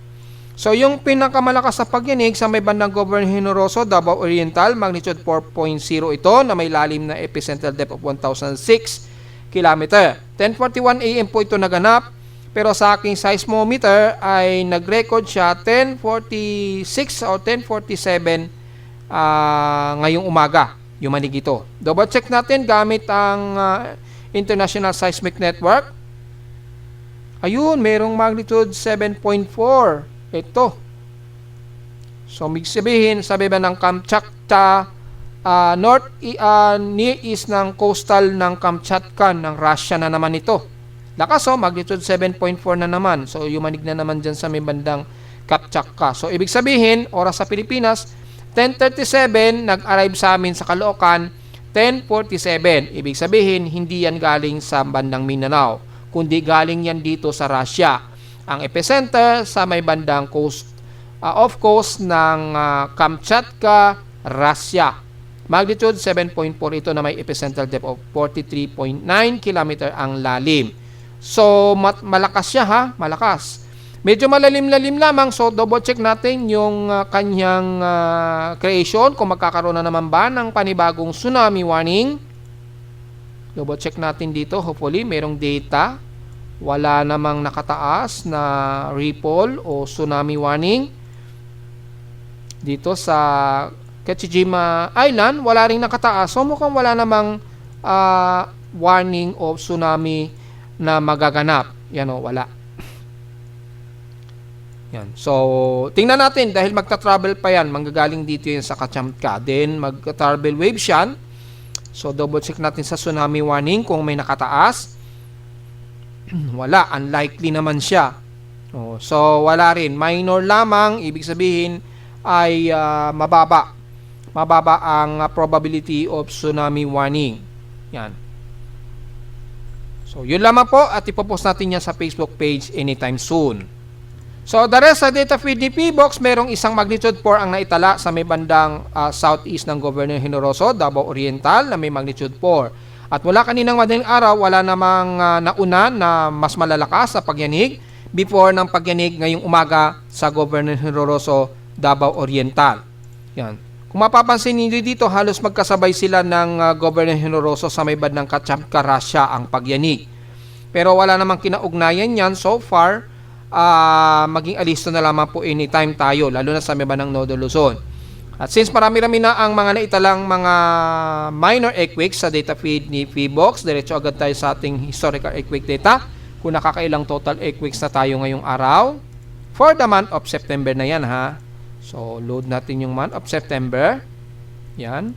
So, yung pinakamalakas sa pagyanig sa may bandang Governor Generoso, Davao Oriental, magnitude 4.0 ito na may lalim na epicentral depth of 1,006 km. 10:41 AM po ito naganap, pero sa aking seismometer ay nag-record siya 10:46 o 10:47 ngayong umaga, yung manig ito. Double check natin gamit ang International Seismic Network. Ayun, mayroong magnitude 7.4. Ito. So, may sabihin, sa baba ng Kamchatka, near east ng coastal ng Kamchatka ng Russia na naman ito. Lakas magnitude 7.4 na naman. So yumanig na naman dyan sa may bandang Kapchaka. So ibig sabihin, oras sa Pilipinas, 10:37, nag-arrive sa amin sa Caloocan, 10:47. Ibig sabihin, hindi yan galing sa bandang Mindanao, kundi galing yan dito sa Russia. Ang epicenter sa may bandang coast, off coast ng Kamchatka, Russia. Magnitude 7.4 ito na may epicenter depth of 43.9 km ang lalim. So, malakas siya malakas. Medyo malalim-lalim lamang, so double check natin yung kanyang creation, kung magkakaroon na naman ba ng panibagong tsunami warning. Double check natin dito, hopefully merong data. Wala namang nakataas na ripple o tsunami warning. Dito sa Kachijima Island, wala ring nakataas. So mukhang wala namang warning of tsunami na magaganap. Yan wala. Yan. So, tingnan natin dahil magta-travel pa yan. Manggagaling dito yan sa Kamchatka. Then, magta-travel waves yan. So, double check natin sa tsunami warning kung may nakataas. Wala. Unlikely naman siya. So, wala rin. Minor lamang. Ibig sabihin ay mababa. Mababa ang probability of tsunami warning. Yan. So, yun lamang po at ipopost natin yan sa Facebook page anytime soon. So, the rest sa data feed ni PBox, merong isang magnitude 4 ang naitala sa may bandang southeast ng Governor Generoso, Davao Oriental, na may magnitude 4. At wala kaninang madaling araw, wala namang nauna na mas malalakas sa pagyanig before ng pagyanig ngayong umaga sa Governor Generoso, Davao Oriental. Yan. Kung mapapansin niyo dito, halos magkasabay sila ng Governor Generoso sa may bandang Kamchatka, Russia ang pagyanig. Pero wala namang kinaugnayan yan so far. Maging alisto na lamang po anytime tayo, lalo na sa may bandang Nodo, Luzon. At since marami-rami na ang mga naitalang mga minor earthquakes sa data feed ni PBox, diretso agad tayo sa ating historical earthquake data. Kung nakakailang total earthquakes na tayo ngayong araw for the month of September na yan So, load natin yung month of September. Yan.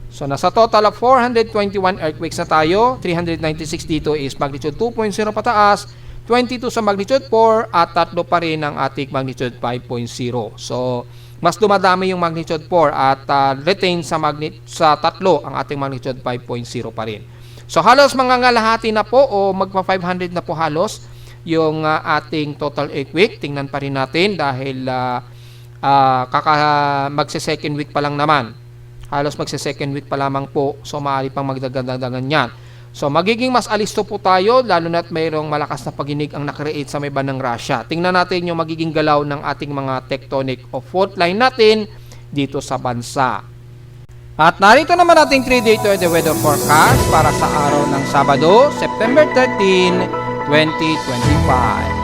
So, nasa total of 421 earthquakes na tayo. 396 dito is magnitude 2.0 pataas, 22 sa magnitude 4, at 3 pa rin ang ating magnitude 5.0. So, mas dumadami yung magnitude 4 at retain sa 3 ang ating magnitude 5.0 pa rin. So, halos mangangalahati na po o magpa-500 na po halos yung ating total earthquake. Tingnan pa rin natin dahil magse-second week pa lang naman. Halos magse-second week pa lamang po. So, maaari pang magdagdagan yan. So, magiging mas alisto po tayo, lalo na't mayroong malakas na paginig ang nakreate sa may bandang Russia. Tingnan natin yung magiging galaw ng ating mga tectonic o fault line natin dito sa bansa. At narito naman ating 3-day the weather forecast para sa araw ng Sabado, September 13, 2025.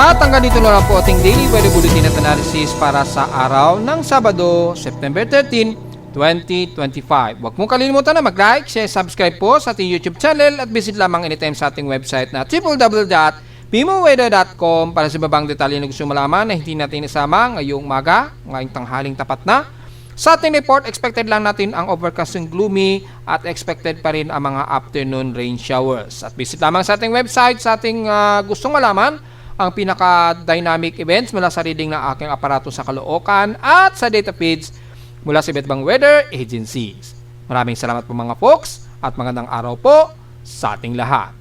At hanggang dito na lang po ating daily weather bulletin at analysis para sa araw ng Sabado, September 13, 2025. Huwag mong kalimutan na mag-like, share, subscribe po sa ating YouTube channel at visit lamang anytime sa ating website na www.pimoweather.com para sa babang detalye na gusto malaman na hindi natin isama ngayong umaga, ngayong tanghaling tapat na. Sa ating report, expected lang natin ang overcast and gloomy at expected pa rin ang mga afternoon rain showers. At visit lamang sa ating website sa ating gustong malaman ang pinaka-dynamic events mula sa reading ng aking aparato sa Caloocan at sa data feeds mula sa iba't ibang weather agencies. Maraming salamat po mga folks at magandang araw po sa ating lahat.